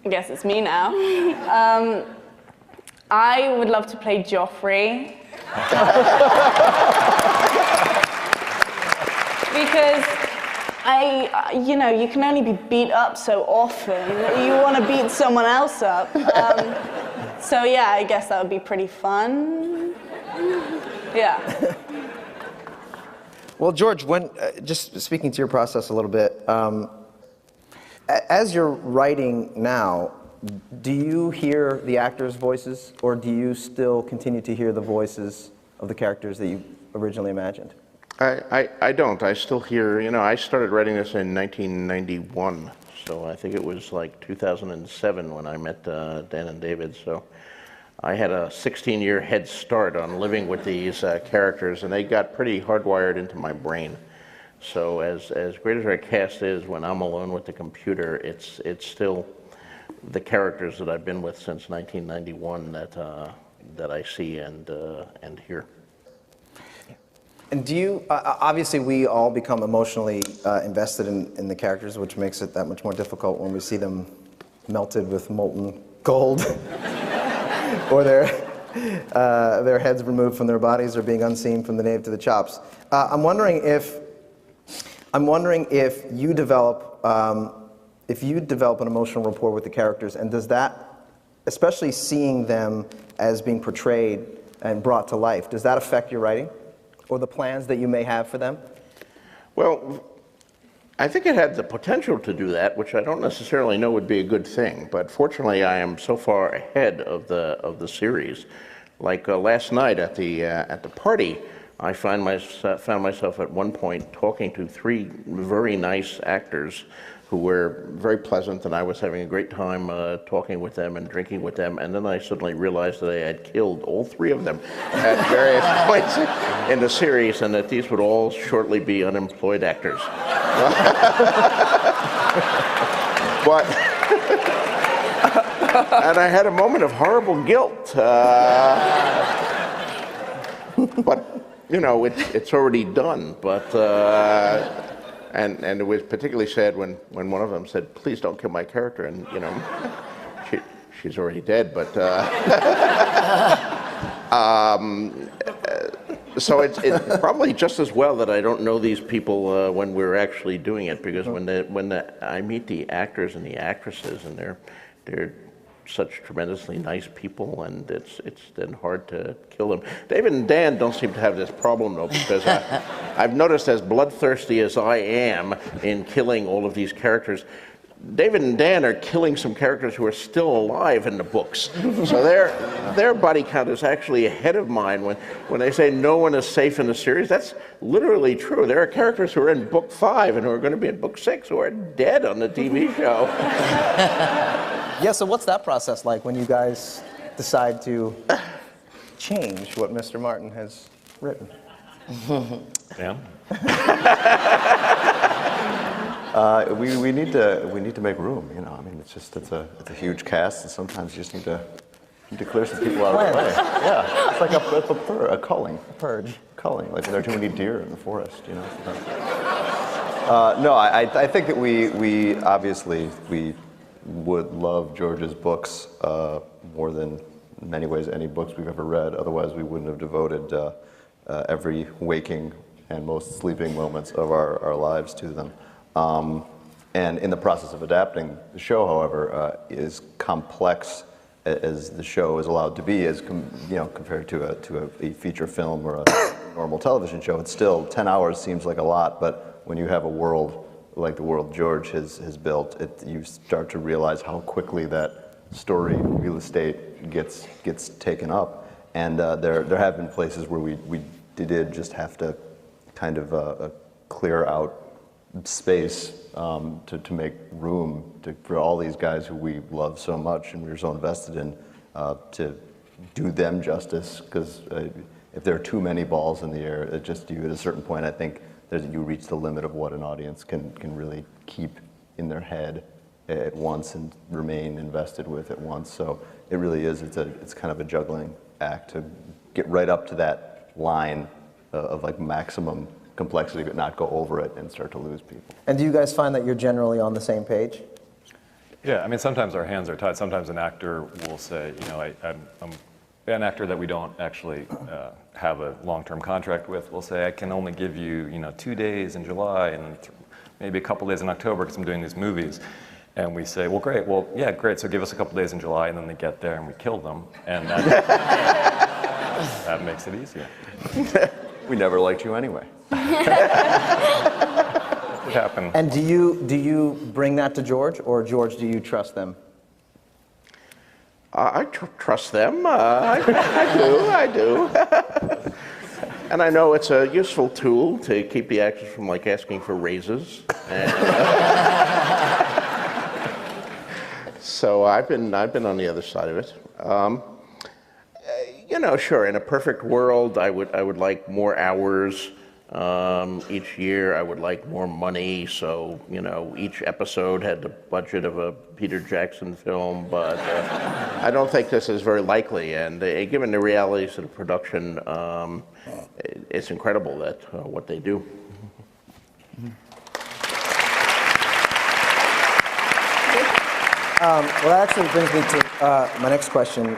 I guess it's me now. I would love to play Joffrey. Because you can only be beat up so often. You want to beat someone else up. So yeah, I guess that would be pretty fun. Yeah. Well, George, just speaking to your process a little bit, as you're writing now, do you hear the actors' voices, or do you still continue to hear the voices of the characters that you originally imagined? I don't. I still hear, I started writing this in 1991, so I think it was like 2007 when I met Dan and David, so I had a 16-year head start on living with these characters, and they got pretty hardwired into my brain. So as great as our cast is, when I'm alone with the computer, it's still the characters that I've been with since 1991 that I see and hear. And do you, obviously we all become emotionally invested in the characters, which makes it that much more difficult when we see them melted with molten gold, or their heads removed from their bodies, or being unseen from the nape to the chops. I'm wondering if you develop an emotional rapport with the characters, and does that, especially seeing them as being portrayed and brought to life, does that affect your writing, or the plans that you may have for them? Well, I think it had the potential to do that, which I don't necessarily know would be a good thing. But fortunately, I am so far ahead of the series. Like last night at the party, I found myself at one point talking to 3 very nice actors who were very pleasant, and I was having a great time talking with them and drinking with them. And then I suddenly realized that I had killed all 3 of them at various points in the series, and that these would all shortly be unemployed actors. But, and I had a moment of horrible guilt. But, you know, it's already done. But, and it was particularly sad when one of them said, "Please don't kill my character," and you know, she's already dead. But so it's probably just as well that I don't know these people when we're actually doing it, because when I meet the actors and the actresses, and they're such tremendously nice people, and it's then hard to kill them. David and Dan don't seem to have this problem though, because I've noticed, as bloodthirsty as I am in killing all of these characters, David and Dan are killing some characters who are still alive in the books. So their body count is actually ahead of mine. When they say no one is safe in the series, that's literally true. There are characters who are in book 5 and who are going to be in book 6 who are dead on the TV show. Yeah, so what's that process like when you guys decide to change what Mr. Martin has written? Dan? We need to make room, you know. I mean, it's a huge cast, and sometimes you just need to clear some people out of the way. Yeah, it's like a culling. A purge. Culling, like when there are too many deer in the forest, you know. No, I think that we obviously would love George's books more than, in many ways, any books we've ever read. Otherwise, we wouldn't have devoted every waking and most sleeping moments of our lives to them. And in the process of adapting the show, however, is complex as the show is allowed to be, as compared to a feature film or a normal television show. It's still 10 hours seems like a lot, but when you have a world like the world George has built, you start to realize how quickly that story real estate gets taken up. And there have been places where we did just have to kind of clear out space to make room for all these guys who we love so much and we were so invested in, to do them justice. Because if there are too many balls in the air, at a certain point, I think you reach the limit of what an audience can really keep in their head at once and remain invested with at once. So it really is, it's kind of a juggling act to get right up to that line of like maximum complexity, but not go over it and start to lose people. And do you guys find that you're generally on the same page? Yeah, I mean, sometimes our hands are tied. Sometimes an actor will say, I'm an actor that we don't actually have a long-term contract with will say, I can only give you, 2 days in July and maybe a couple days in October because I'm doing these movies. And we say, well, great. Well, yeah, great. So give us a couple days in July, and then they get there and we kill them, and that makes it easier. We never liked you anyway. It happened. And do you bring that to George, or George, do you trust them? I trust them. I do. And I know it's a useful tool to keep the actors from asking for raises. And, so I've been on the other side of it. Sure. In a perfect world, I would like more hours each year. I would like more money. So each episode had the budget of a Peter Jackson film. But I don't think this is very likely. And given the realities of the production, it's incredible that what they do. Well, that actually brings me to my next question.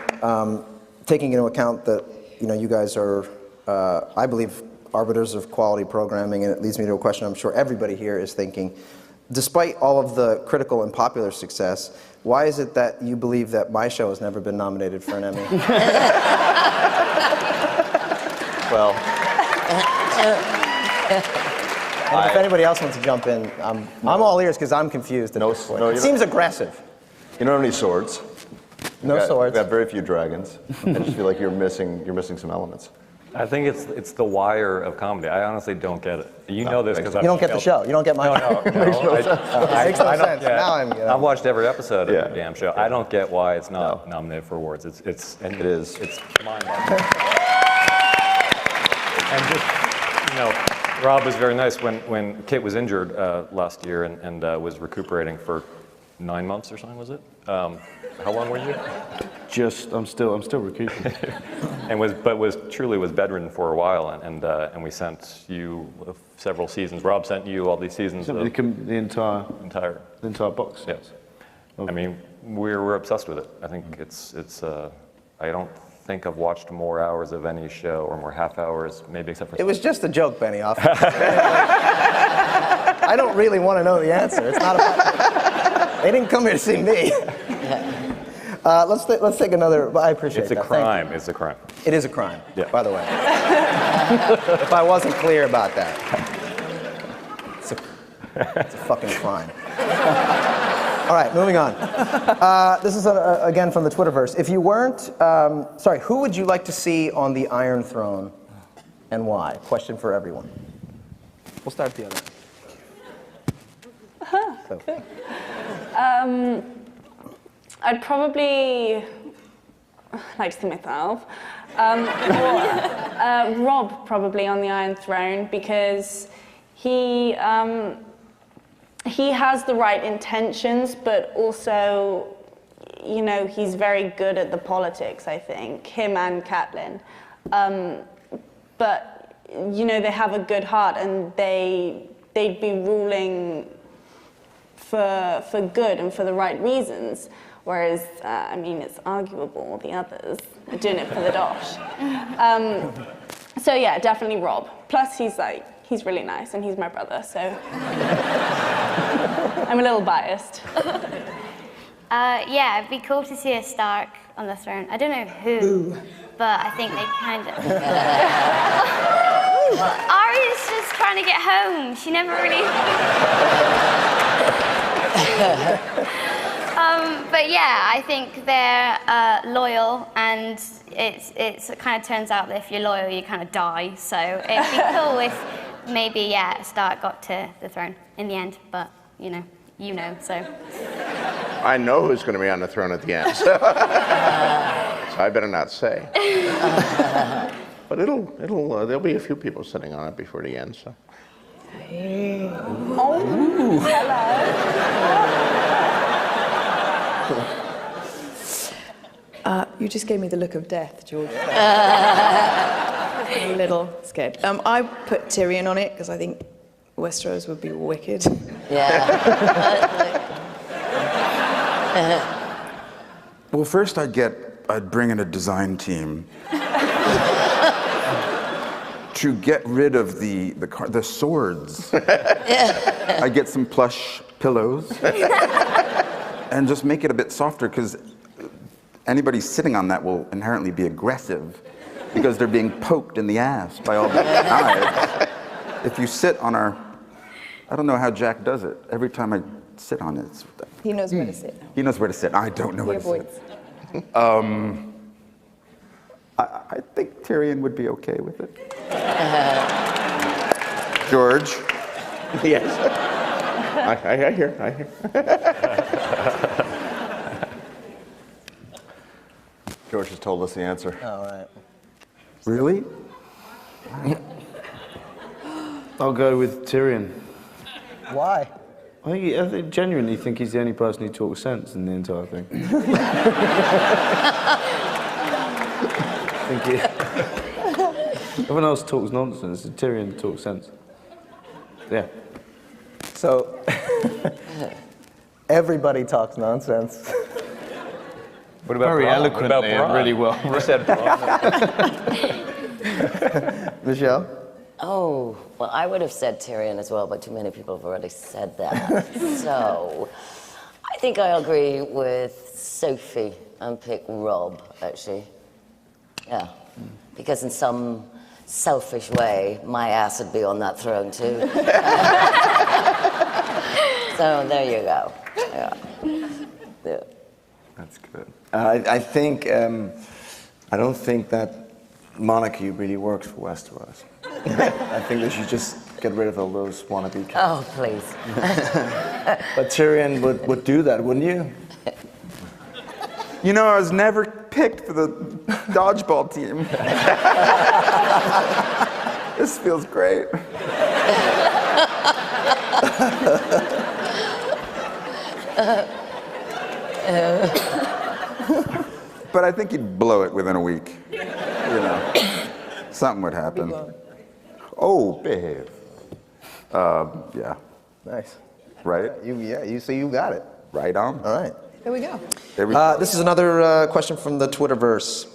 Taking into account that you guys are, I believe, arbiters of quality programming, and it leads me to a question I'm sure everybody here is thinking. Despite all of the critical and popular success, why is it that you believe that my show has never been nominated for an Emmy? Well, and if anybody else wants to jump in, I'm all ears because I'm confused at this point. It seems aggressive. You don't have any swords. No swords. We have very few dragons. I just feel like you're missing some elements. I think it's the wire of comedy. I honestly don't get it. You know this because you don't get the show. You don't get my show. No. Makes no sense. Yeah. Now I'm. I've watched every episode of the damn show. I don't get why it's not nominated for awards. It is. It's mind-boggling. And just Rob was very nice when Kit was injured last year and was recuperating for 9 months or something. Was it? How long were you? I'm still recuperating. And was bedridden for a while, and we sent you several seasons. Rob sent you all these seasons. The entire box. Yes. I mean, we're obsessed with it. I think it's. I don't think I've watched more hours of any show or more half hours, maybe except for. It was just a joke, Benioff. I don't really want to know the answer. It's not about. They didn't come here to see me. Let's take another. I appreciate that. It's a crime. It's a crime. It is a crime. Yeah. By the way, if I wasn't clear about that, it's a fucking crime. All right, moving on. This is again from the Twitterverse. If you weren't, who would you like to see on the Iron Throne, and why? Question for everyone. We'll start at the other. I'd probably like to see myself. Rob probably on the Iron Throne because he has the right intentions, but also, he's very good at the politics, I think, him and Catelyn. But, they have a good heart and they'd be ruling for good and for the right reasons. Whereas, it's arguable the others are doing it for the dosh. So yeah, definitely Rob. Plus he's really nice and he's my brother, so I'm a little biased. Yeah, it'd be cool to see a Stark on the throne. I don't know who, but I think they kind of... Arya's just trying to get home. She never really... But yeah, I think they're loyal, and it kind of turns out that if you're loyal, you kind of die. So it'd be cool if maybe Stark got to the throne in the end. But so. I know who's going to be on the throne at the end, so I better not say. But there'll be a few people sitting on it before the end. So. Oh, hello. You just gave me the look of death, George. A little scared. I put Tyrion on it because I think Westeros would be wicked. Yeah. Well, first I'd bring in a design team to get rid of the swords. I'd get some plush pillows and just make it a bit softer, because anybody sitting on that will inherently be aggressive because they're being poked in the ass by all the knives. If you sit on I don't know how Jack does it. Every time I sit on it, He knows where to sit now. he knows where to sit. I don't know where to sit. I think Tyrion would be okay with it. George? Yes. I hear. George has told us the answer. All right. Really? I'll go with Tyrion. Why? I genuinely think he's the only person who talks sense in the entire thing. Everyone else talks nonsense. Tyrion talks sense. Yeah. So, Everybody talks nonsense. What about Very Braun? eloquently What about and Braun? really well. You said Braun. Michelle? Oh, well, I would have said Tyrion as well, but too many people have already said that. So, I think I'll agree with Sophie and pick Rob, actually. Yeah, because in some selfish way, my ass would be on that throne too. So there you go. Yeah. Yeah. That's good. I think, I don't think that monarchy really works for Westeros. I think they should just get rid of all those wannabe characters. Oh, please. But Tyrion would do that, wouldn't you? You know, I was never picked for the dodgeball team. This feels great. But I think he'd blow it within a week. You know, something would happen. Oh, behave. Yeah. Nice. Right? You see, you got it. Right on. All right. There we go. There we go. This is another question from the Twitterverse.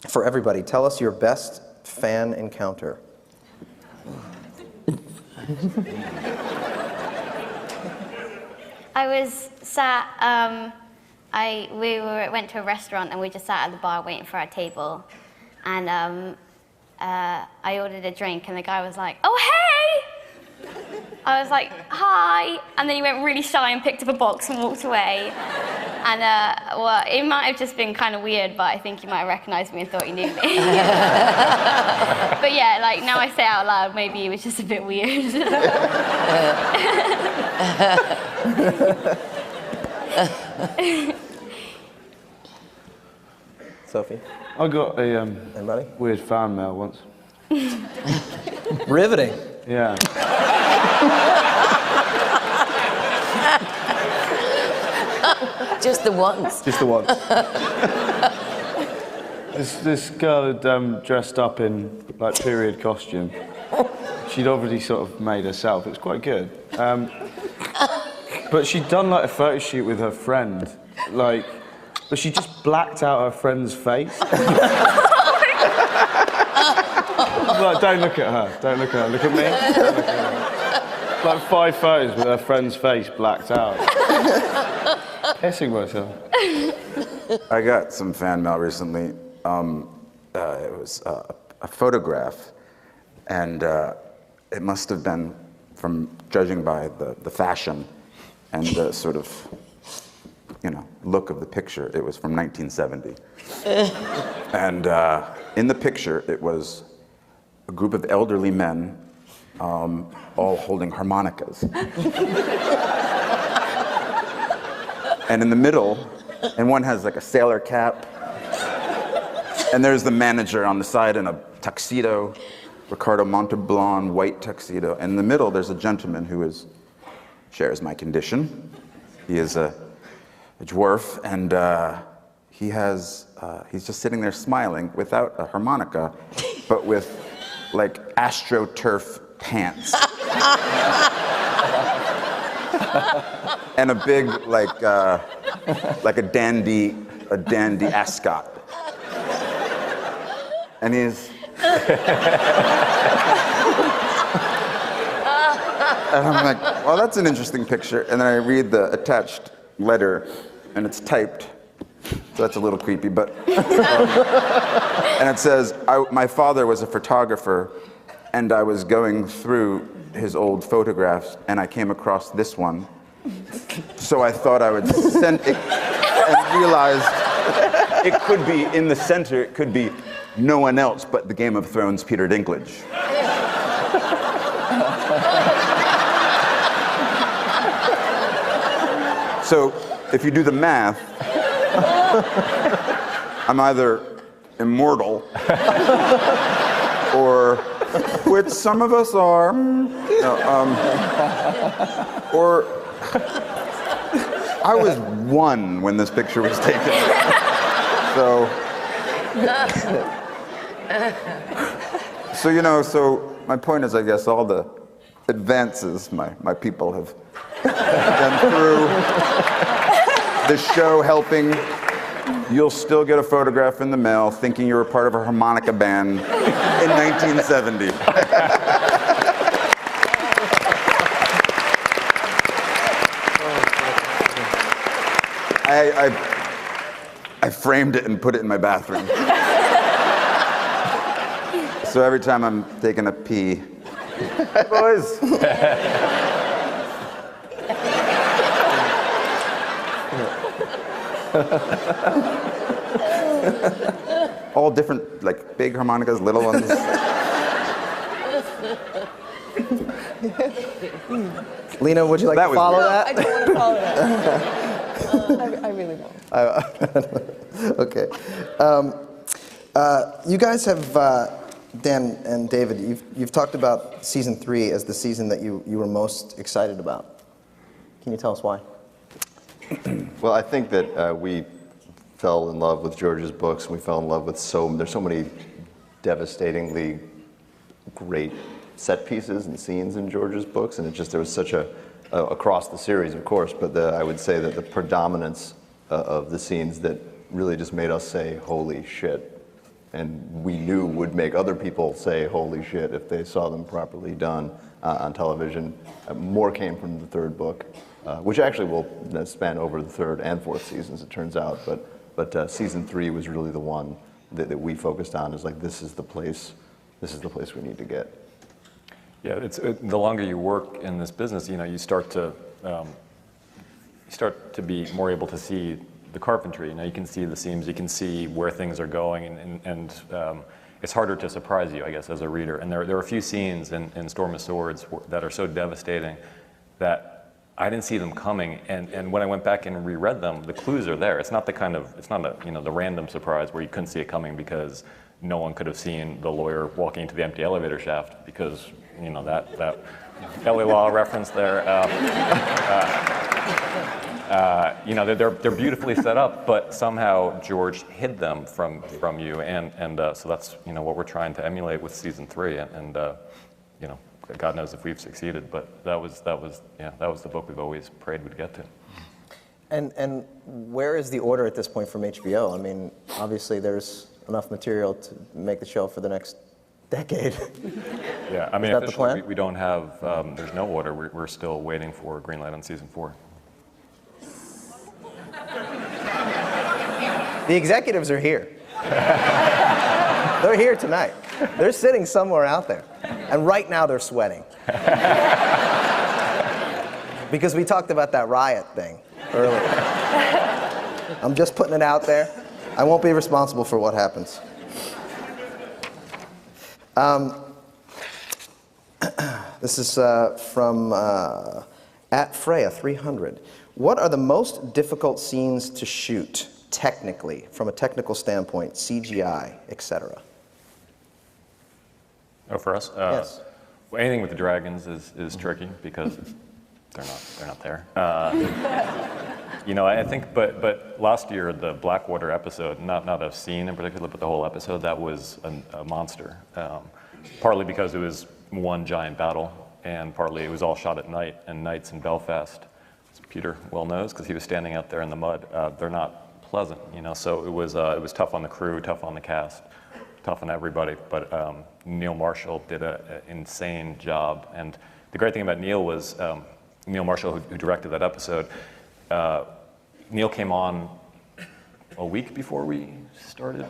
For everybody, tell us your best fan encounter. I was sat, we went to a restaurant and we just sat at the bar waiting for our table. And I ordered a drink and the guy was like, "Oh, hey!" I was like, "Hi." And then he went really shy and picked up a box and walked away. And well, it might have just been kind of weird, but I think he might have recognized me and thought he knew me. But yeah, like now I say it out loud, maybe he was just a bit weird. Sophie? I got a Anybody? weird fan mail once. Riveting. Yeah. Just the once. Just the once. This girl had dressed up in like period costume. She'd obviously sort of made herself. It was quite good. But she'd done like a photo shoot with her friend, like, but she just blacked out her friend's face. Like, don't look at her. Don't look at her. Look at me. Don't look at her. Like 5 photos with her friend's face blacked out. Pissing myself. I got some fan mail recently. It was a photograph, and it must have been, from judging by the fashion and the sort of, you know, look of the picture, it was from 1970. And in the picture, it was a group of elderly men, all holding harmonicas. And in the middle, and one has like a sailor cap, and there's the manager on the side in a tuxedo, Ricardo Montalban, white tuxedo. And in the middle, there's a gentleman who shares my condition. He is a dwarf, and he's just sitting there smiling without a harmonica, but with like AstroTurf pants. And a big, like a dandy ascot. And he's... And I'm like, well, that's an interesting picture. And then I read the attached letter, and it's typed. So that's a little creepy, but... and it says, my father was a photographer, and I was going through his old photographs, and I came across this one. So I thought I would send it, and realized it could be in the center, it could be no one else but the Game of Thrones Peter Dinklage. So if you do the math, I'm either immortal, or, which some of us are, or I was 1 when this picture was taken. So you know, so my point is, I guess all the advances my people have and through the show helping, you'll still get a photograph in the mail thinking you were part of a harmonica band in 1970. I framed it and put it in my bathroom. So every time I'm taking a pee, hey boys. All different, like big harmonicas, little ones. Lena, would you like to follow that? I don't want to follow that. I really don't. Okay. You guys have, Dan and David, you've talked about season 3 as the season that you were most excited about. Can you tell us why? Well, I think that we fell in love with George's books, and we fell in love with there's so many devastatingly great set pieces and scenes in George's books, and there was such across the series, of course, but I would say that the predominance of the scenes that really just made us say, holy shit, and we knew would make other people say, holy shit, if they saw them properly done on television. More came from the third book, which actually will span over the third and fourth seasons, it turns out, but season 3 was really the one that we focused on, is like, this is the place we need to get. Yeah, the longer you work in this business, you start to be more able to see the carpentry. You can see the seams, you can see where things are going, and it's harder to surprise you, I guess, as a reader. And there are a few scenes in Storm of Swords that are so devastating that I didn't see them coming. And when I went back and reread them, the clues are there. It's not the random surprise where you couldn't see it coming because no one could have seen the lawyer walking into the empty elevator shaft, because that Ellie Law reference there. They're beautifully set up, but somehow George hid them from you, and so that's what we're trying to emulate with season 3, and God knows if we've succeeded, but that was the book we've always prayed we'd get to. And where is the order at this point from HBO? I mean, obviously there's enough material to make the show for the next decade. Yeah, I mean, is that the plan? We don't have, there's no order. We're still waiting for green light on season 4. The executives are here. They're here tonight. They're sitting somewhere out there. And right now they're sweating. Because we talked about that riot thing earlier. I'm just putting it out there. I won't be responsible for what happens. This is from at Freya 300. What are the most difficult scenes to shoot, technically, from a technical standpoint, CGI, etc.? Oh, for us? Yes. Well, anything with the dragons is tricky because they're not there. I think, but last year the Blackwater episode, not a scene in particular, but the whole episode, that was a monster. Partly because it was one giant battle, and partly it was all shot at night, and nights in Belfast, as Peter well knows, because he was standing out there in the mud, they're not pleasant, so it was tough on the crew, tough on the cast, tough on everybody, but Neil Marshall did an insane job, and the great thing about Neil was, Neil Marshall, who directed that episode, Neil came on a week before we started.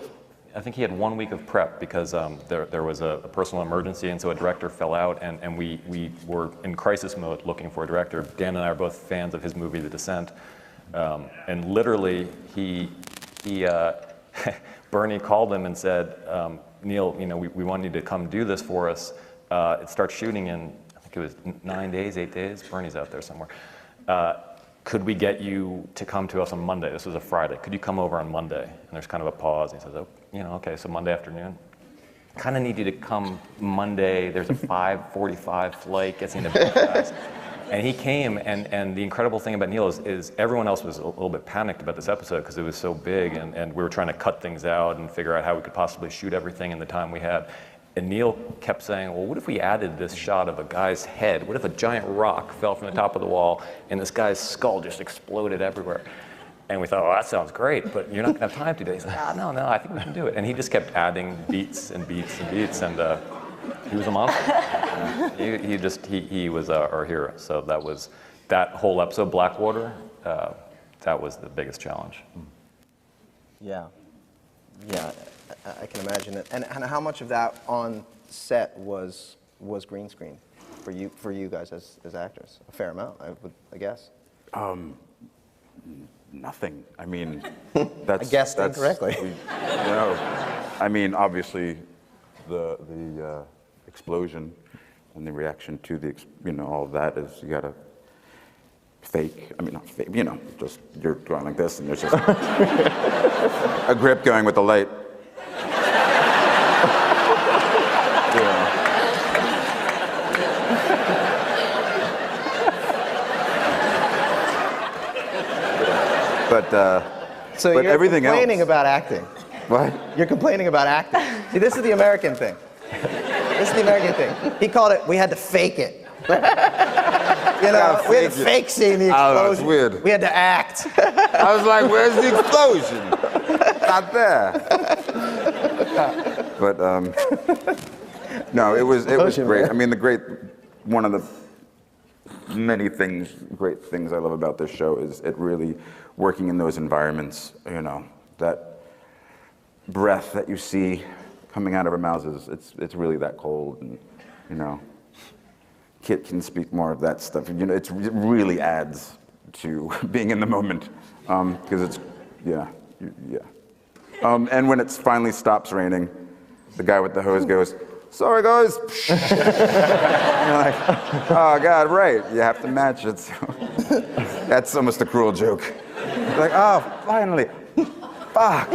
I think he had 1 week of prep because there was a personal emergency, and so a director fell out, and we were in crisis mode looking for a director. Dan and I are both fans of his movie, The Descent, and literally Bernie called him and said, Neil, we want you to come do this for us. It starts shooting in, I think it was 9 days, 8 days. Bernie's out there somewhere. Could we get you to come to us on Monday? This was a Friday. Could you come over on Monday? And there's kind of a pause. He says, okay, so Monday afternoon. Kind of need you to come Monday. There's a 5:45 flight, gets into Belfast. And he came, and the incredible thing about Neil is everyone else was a little bit panicked about this episode because it was so big, and we were trying to cut things out and figure out how we could possibly shoot everything in the time we had. And Neil kept saying, well, what if we added this shot of a guy's head? What if a giant rock fell from the top of the wall and this guy's skull just exploded everywhere? And we thought, oh, that sounds great, but you're not going to have time to do it. He said, no, I think we can do it. And he just kept adding beats and beats and beats, and he was a monster. He was our hero. So that whole episode, Blackwater, that was the biggest challenge. Yeah, I can imagine it. And how much of that on set was green screen for you guys as actors? A fair amount, I guess. Nothing. I mean, I guessed incorrectly. I mean, obviously, the explosion and the reaction to the all of that is you gotta fake. I mean, not fake. Just you're going like this, and there's just a grip going with the light. So but you're everything complaining else. about acting. What? You're complaining about acting. See, this is the American thing. This is the American thing. He called it, we had to fake it. We had to fake seeing the explosion. Oh, that's weird. We had to act. I was like, where's the explosion? Not there. But no, it was great. I mean, one of the many great things I love about this show is it really working in those environments. That breath that you see coming out of our mouths it's really that cold, and Kit can speak more of that stuff. It really adds to being in the moment, because it's yeah. And when it finally stops raining, the guy with the hose goes, "Sorry, guys." And you're like, "Oh God, right? You have to match it." So that's almost a cruel joke. Like, "Oh, finally, fuck."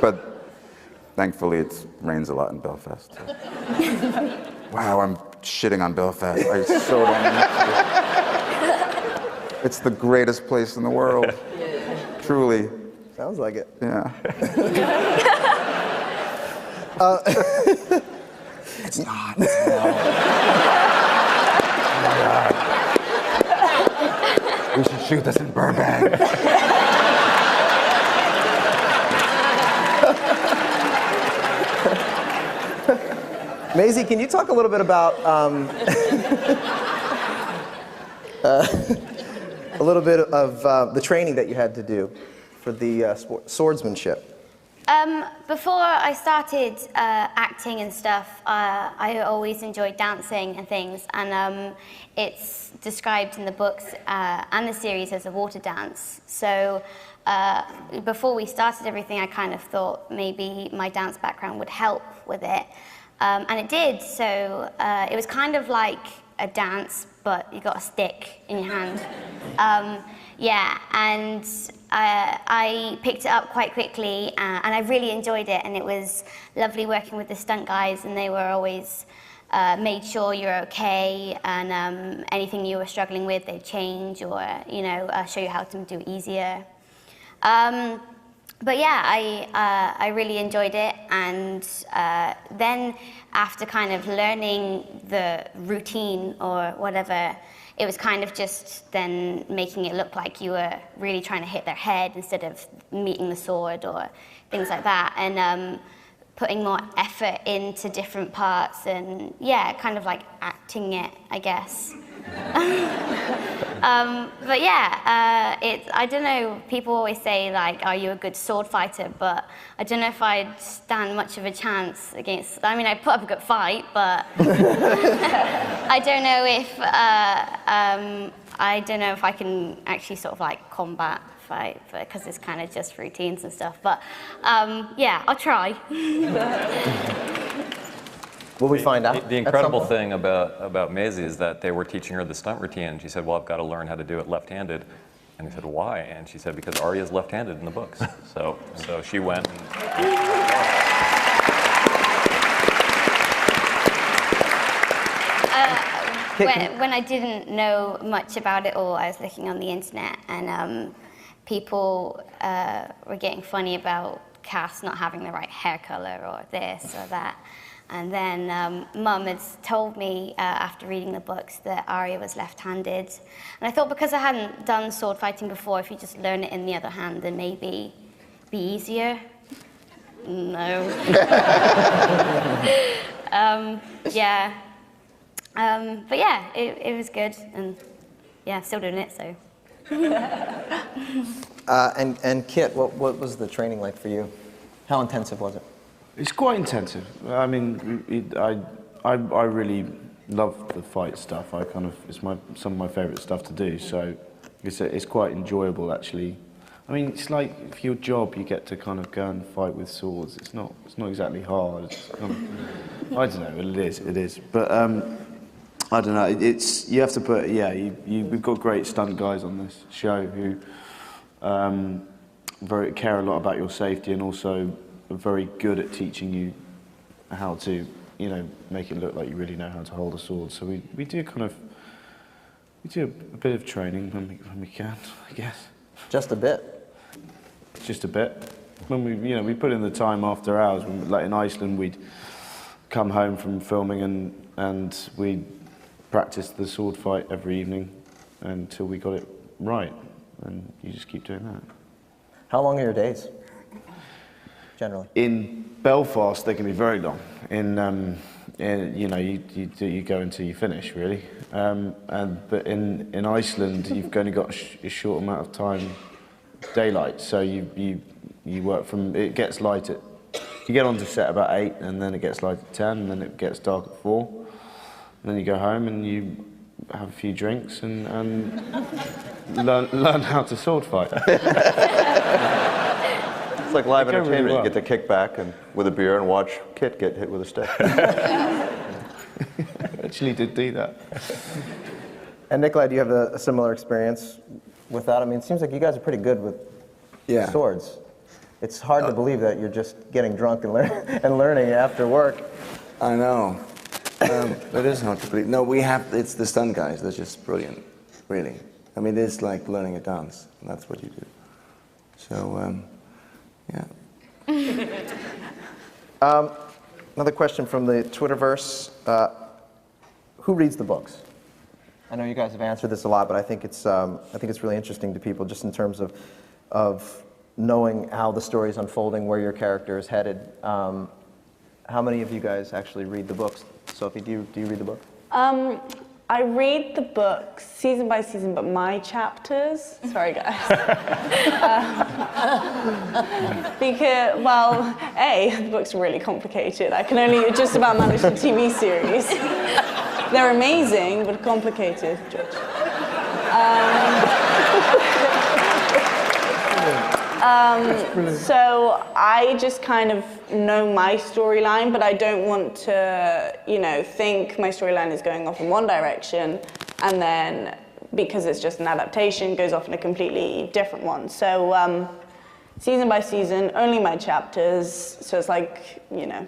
But thankfully, it rains a lot in Belfast. So. Wow, I'm shitting on Belfast. I so don't need to. It's the greatest place in the world. Truly. Sounds like it. Yeah. It's not. We should shoot this in Burbank. Maisie, can you talk a little bit about a little bit of the training that you had to do for the swordsmanship? Before I started acting and stuff, I always enjoyed dancing and things, and it's described in the books and the series as a water dance. So before we started everything, I kind of thought maybe my dance background would help with it, and it did. So it was kind of like a dance, but you got a stick in your hand. Yeah, and I picked it up quite quickly, and I really enjoyed it, and it was lovely working with the stunt guys, and they were always made sure you're okay, and anything you were struggling with, they'd change, or show you how to do it easier. But yeah, I really enjoyed it, and then after kind of learning the routine or whatever, it was kind of just then making it look like you were really trying to hit their head instead of meeting the sword or things like that, and putting more effort into different parts, and yeah, kind of like acting it, I guess. But yeah, I don't know, people always say like, are you a good sword fighter? But I don't know if I'd stand much of a chance against, I mean, I'd put up a good fight, but I don't know if I can actually sort of like combat fight, because it's kind of just routines and stuff. But yeah, I'll try. Will we find out? The incredible thing about Maisie is that they were teaching her the stunt routine, and she said, well, I've got to learn how to do it left-handed. And they said, why? And she said, because Arya's left-handed in the books. So she went and... When I didn't know much about it all, I was looking on the internet, and people were getting funny about cast not having the right hair color or this or that. And then Mum had told me after reading the books that Arya was left-handed. And I thought because I hadn't done sword fighting before, if you just learn it in the other hand, then maybe be easier. No. Yeah. But yeah, it was good. And yeah, I'm still doing it, so. And Kit, what was the training like for you? How intensive was it? It's quite intensive. I mean, I really love the fight stuff. It's some of my favourite stuff to do. So it's quite enjoyable actually. I mean, it's like for your job, you get to kind of go and fight with swords. It's not exactly hard. It's kind of, I don't know. It is. But I don't know. You have to put. Yeah, we've got great stunt guys on this show who care a lot about your safety and also are very good at teaching you how to, make it look like you really know how to hold a sword. So we do a bit of training when we can, I guess. Just a bit? Just a bit. When we put in the time after hours. Like in Iceland, we'd come home from filming and we'd practice the sword fight every evening until we got it right. And you just keep doing that. How long are your days, generally? In Belfast, they can be very long. You go until you finish, really. But in Iceland, you've only got a short amount of time, daylight. So you work from, it gets light at, you get onto set about 8, and then it gets light at 10, and then it gets dark at 4. And then you go home and you have a few drinks and learn how to sword fight. It's like live entertainment. Really well. You get to kick back and with a beer and watch Kit get hit with a stick. Actually did do that. And Nikolai, do you have a similar experience with that? I mean, it seems like you guys are pretty good with swords. It's hard to believe that you're just getting drunk and learning after work. I know. It is hard to believe. No, it's the stunt guys. They're just brilliant, really. I mean, it's like learning a dance, and that's what you do. So, yeah. Another question from the Twitterverse. Who reads the books? I know you guys have answered this a lot, but I think it's really interesting to people just in terms of knowing how the story is unfolding, where your character is headed. How many of you guys actually read the books? Sophie, do you read the book? I read the books season by season, but my chapters. Sorry, guys. Because, well, the books are really complicated. I can only just about manage the TV series. They're amazing, but complicated, George. So I just kind of know my storyline, but I don't want to, think my storyline is going off in one direction, and then because it's just an adaptation, goes off in a completely different one. So season by season, only my chapters. So it's like,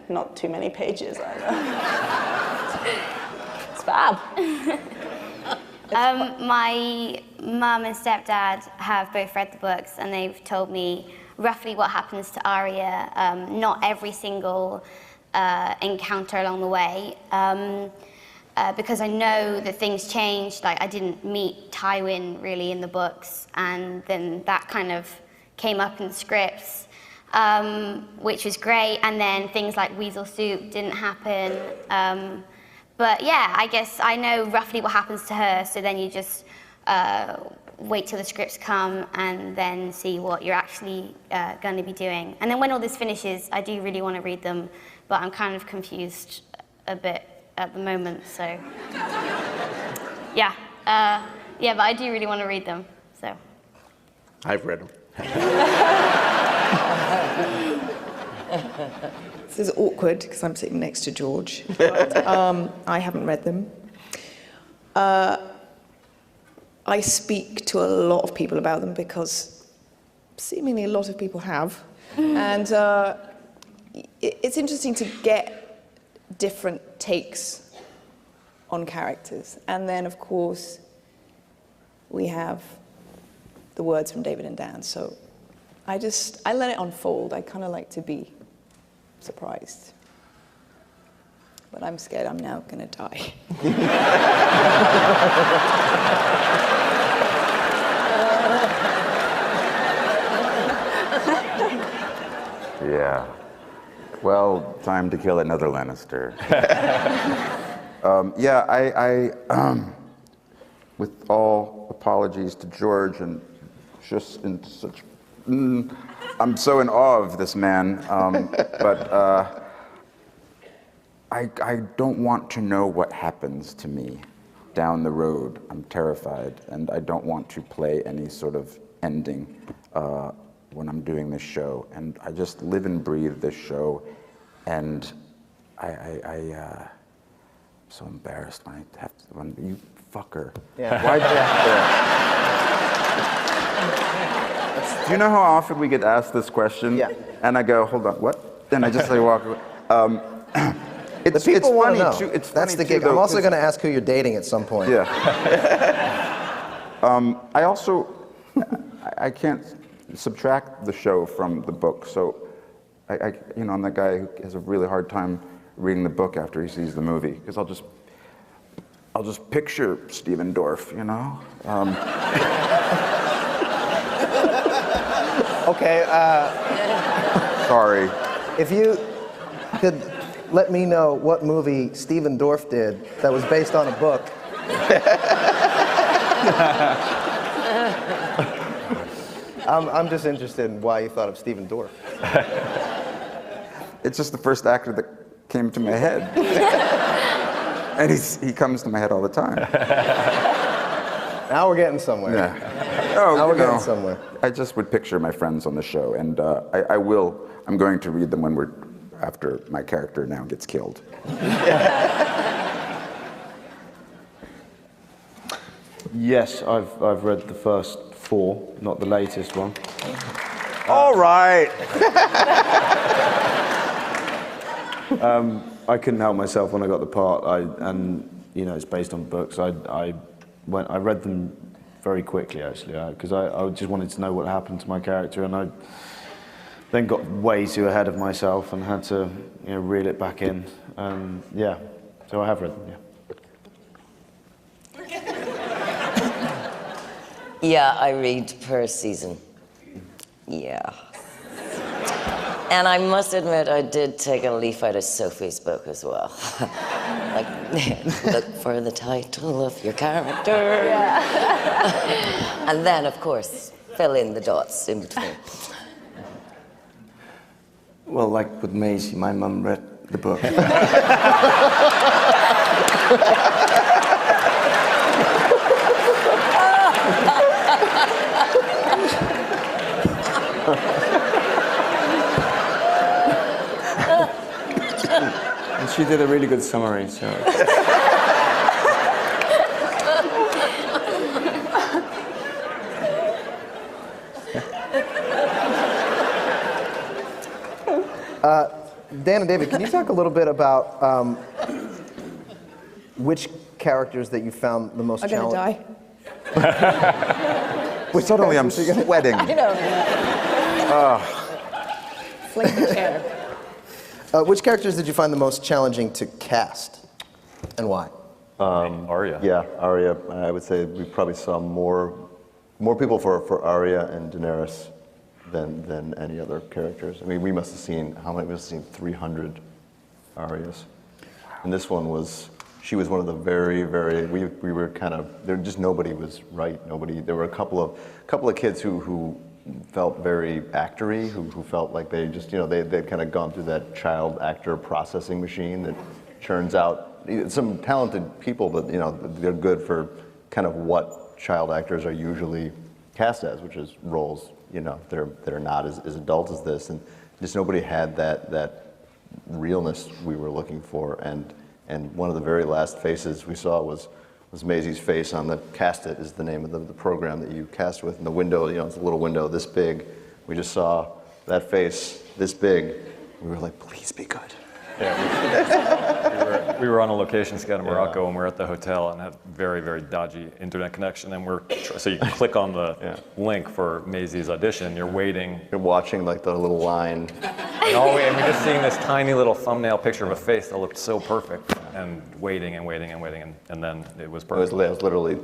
not too many pages either. It's fab. My mum and stepdad have both read the books, and they've told me roughly what happens to Arya. Not every single encounter along the way, because I know that things changed. Like, I didn't meet Tywin really in the books, and then that kind of came up in the scripts, which was great. And then things like Weasel Soup didn't happen. But yeah, I guess I know roughly what happens to her, so then you just wait till the scripts come and then see what you're actually going to be doing. And then when all this finishes, I do really want to read them, but I'm kind of confused a bit at the moment, so. Yeah, but I do really want to read them, so. I've read them. This is awkward because I'm sitting next to George. But, I haven't read them. I speak to a lot of people about them because seemingly a lot of people have. And it's interesting to get different takes on characters. And then, of course, we have the words from David and Dan. So I let it unfold. I kind of like to be surprised. But I'm scared I'm now going to die. Yeah. Well, time to kill another Lannister. With all apologies to George, and just in such, I'm so in awe of this man, but I don't want to know what happens to me down the road. I'm terrified, and I don't want to play any sort of ending when I'm doing this show. And I just live and breathe this show, and I'm so embarrassed when I have to, when you fucker. Yeah. Why'd you have to? Do you know how often we get asked this question? Yeah. And I go, hold on, what? Then I just walk away. It's People want funny to know. too. It's That's funny the gig. too, though, I'm also 'cause- going to ask who you're dating at some point. Yeah. I can't subtract the show from the book, so I'm that guy who has a really hard time reading the book after he sees the movie, because I'll just picture Stephen Dorff, Okay. Sorry. If you could let me know what movie Stephen Dorff did that was based on a book. I'm just interested in why you thought of Stephen Dorff. It's just the first actor that came to my head. And he comes to my head all the time. Now we're getting somewhere. Yeah. Oh, Now we're getting somewhere. I just would picture my friends on the show, and I'm going to read them after my character now gets killed. Yes, I've read the first 4, not the latest one. All right. I couldn't help myself when I got the part, it's based on books. I read them very quickly, actually, because I just wanted to know what happened to my character, and I then got way too ahead of myself and had to reel it back in. So I have read them, yeah. Yeah, I read per season. Yeah. And I must admit, I did take a leaf out of Sophie's book as well. Look for the title of your character. Yeah. And then, of course, fill in the dots in between. Well, like with Maisie, my mum read the book. And she did a really good summary, so. Dan and David, can you talk a little bit about which characters that you found the most challenging? I'm going to die. Suddenly I'm sweating. Flick the chair. Which characters did you find the most challenging to cast, and why? Arya. Yeah, Arya. I would say we probably saw more people for Arya and Daenerys than any other characters. I mean, we must have seen, how many? We must have seen 300 Aryas. And this one she was one of the very, we were kind of, nobody was right. There were a couple of kids who felt very actory, who felt like they just, they'd kind of gone through that child actor processing machine that churns out some talented people, but they're good for kind of what child actors are usually cast as, which is roles, that are not as adult as this, and just nobody had that realness we were looking for, and one of the very last faces we saw was Maisie's face on the Cast It is the name of the program that you cast with. In the window, it's a little window this big. We just saw that face this big. We were like, please be good. Yeah, we were on a location scout in Morocco, and we're at the hotel and had very, very dodgy internet connection. And so you click on the link for Maisie's audition. You're waiting. You're watching like the little line. And we're just seeing this tiny little thumbnail picture of a face that looked so perfect, and waiting and waiting and waiting, and then it was perfect. It was literally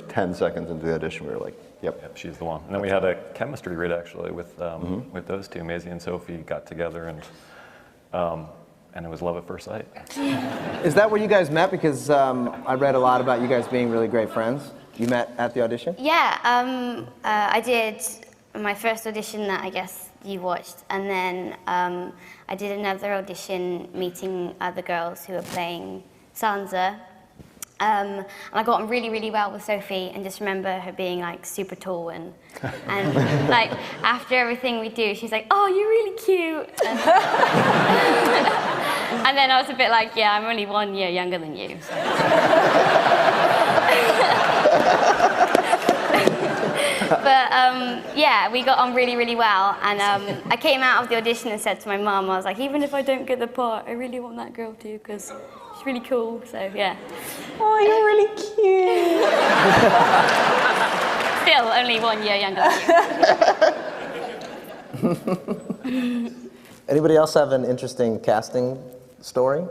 10 seconds into the audition. We were like, yep, she's the one. And then we had a chemistry read actually with those two. Maisie and Sophie got together, and it was love at first sight. Is that where you guys met? Because I read a lot about you guys being really great friends. You met at the audition? Yeah, I did my first audition that I guess you watched, and then I did another audition meeting other girls who were playing Sansa. And I got on really, really well with Sophie, and just remember her being like super tall and like after everything we do, she's like, "Oh, you're really cute." And then I was a bit like, "Yeah, I'm only 1 year younger than you." So. But yeah, we got on really, really well, and I came out of the audition and said to my mum, I was like, even if I don't get the part, I really want that girl to, because she's really cool, so yeah. Oh, you're really cute. Still only 1 year younger than you. Anybody else have an interesting casting story?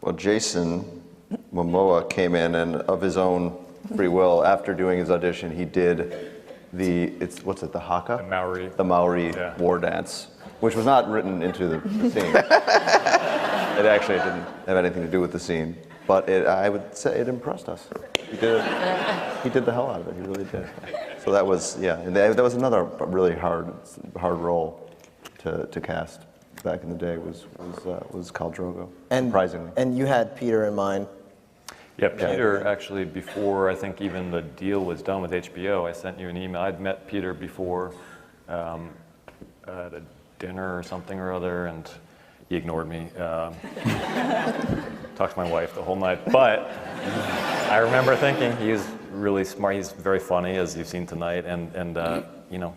Well, Jason Momoa came in, and of his own free will, after doing his audition, he did the haka? The Maori war dance, which was not written into the scene. It actually didn't have anything to do with the scene, but I would say it impressed us. He did the hell out of it. He really did. So that was, and that was another really hard role to cast back in the day. Was Khal Drogo, surprisingly. And you had Peter in mind. Yeah, Peter, actually, before I think even the deal was done with HBO, I sent you an email. I'd met Peter before at a dinner or something or other, and he ignored me. Talked to my wife the whole night. But I remember thinking he was really smart. He's very funny, as you've seen tonight. And you know,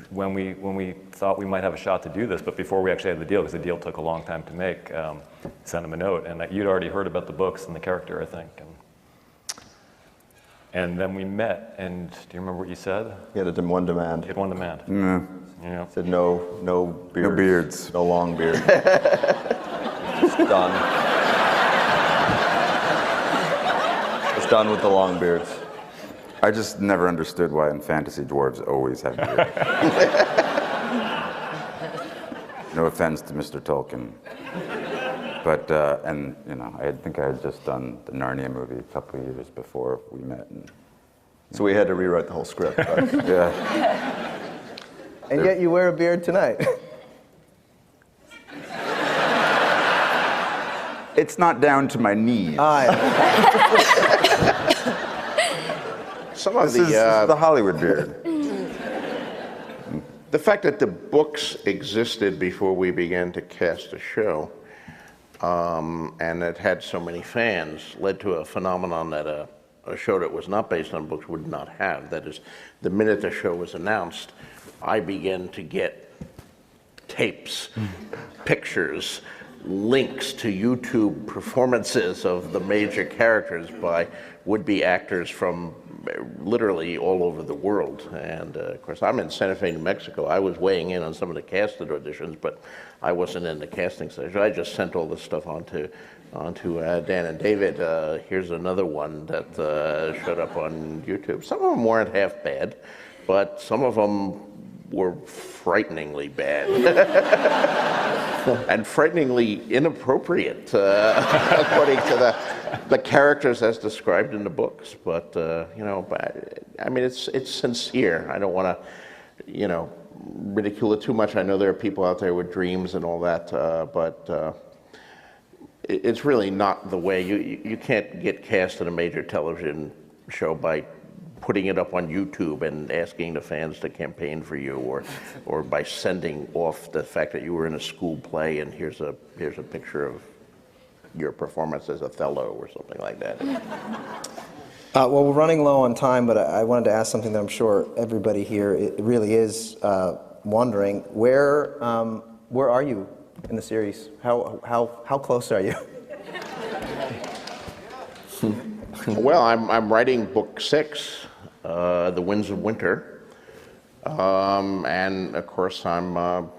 when we thought we might have a shot to do this, but before we actually had the deal, because the deal took a long time to make, sent him a note, and you'd already heard about the books and the character, I think. And then we met, and do you remember what you said? He had one demand. He had one demand. No. Yeah. He said no beards. No beards. No long beards. It's done. It's done with the long beards. I just never understood why in fantasy dwarves always have beards. No offense to Mr. Tolkien. But, and you know, I think I had just done the Narnia movie a couple of years before we met. So we had to rewrite the whole script. Right? Yeah. And yet you wear a beard tonight. It's not down to my knees. Some of This is the Hollywood beard. The fact that the books existed before we began to cast a show, and it had so many fans, led to a phenomenon that a show that was not based on books would not have. That is, the minute the show was announced, I began to get tapes, pictures, links to YouTube performances of the major characters by would-be actors from literally all over the world. And of course, I'm in Santa Fe, New Mexico. I was weighing in on some of the casted auditions, but I wasn't in the casting session. I just sent all this stuff onto Dan and David. Here's another one that showed up on YouTube. Some of them weren't half bad, but some of them were frighteningly bad. And frighteningly inappropriate, according to the characters as described in the books. But you know, I mean, it's sincere. I don't want to, you know, ridicule it too much. I know there are people out there with dreams and all that, but it's really not the way. You can't get cast in a major television show by putting it up on YouTube and asking the fans to campaign for you, or by sending off the fact that you were in a school play and here's a picture of your performance as Othello or something like that. Well, we're running low on time, but I wanted to ask something that I'm sure everybody here really is wondering. Where are you in the series? How close are you? Well, I'm writing book 6, The Winds of Winter, and of course I'm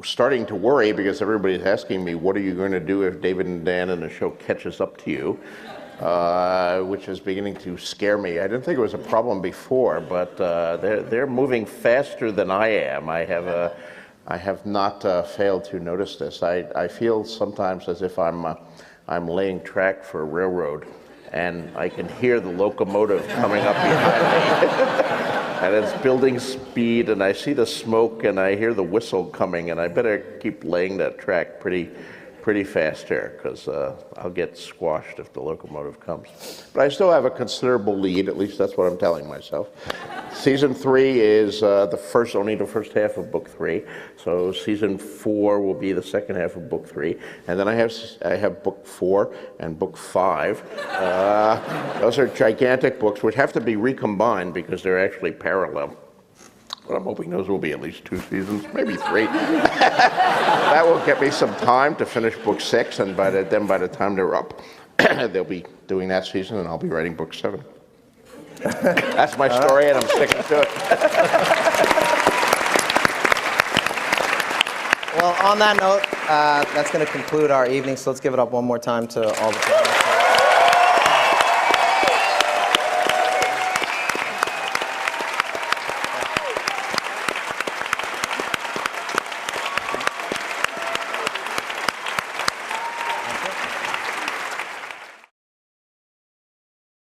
starting to worry because everybody's asking me, what are you going to do if David and Dan and the show catches up to you? Which is beginning to scare me. I didn't think it was a problem before, but they're moving faster than I am. I have not failed to notice this. I feel sometimes as if I'm laying track for a railroad, and I can hear the locomotive coming up behind me. And it's building speed, and I see the smoke, and I hear the whistle coming, and I better keep laying that track pretty fast here, because I'll get squashed if the locomotive comes. But I still have a considerable lead, at least that's what I'm telling myself. Season 3 is only the first half of book 3, so season 4 will be the second half of book 3, and then I have book 4 and book 5. Those are gigantic books which have to be recombined because they're actually parallel. But I'm hoping those will be at least 2 seasons, maybe 3. That will get me some time to finish book 6, and by the time they're up, they'll be doing that season, and I'll be writing book 7. That's my story, and I'm sticking to it. Well, on that note, that's going to conclude our evening, so let's give it up one more time to all the panelists.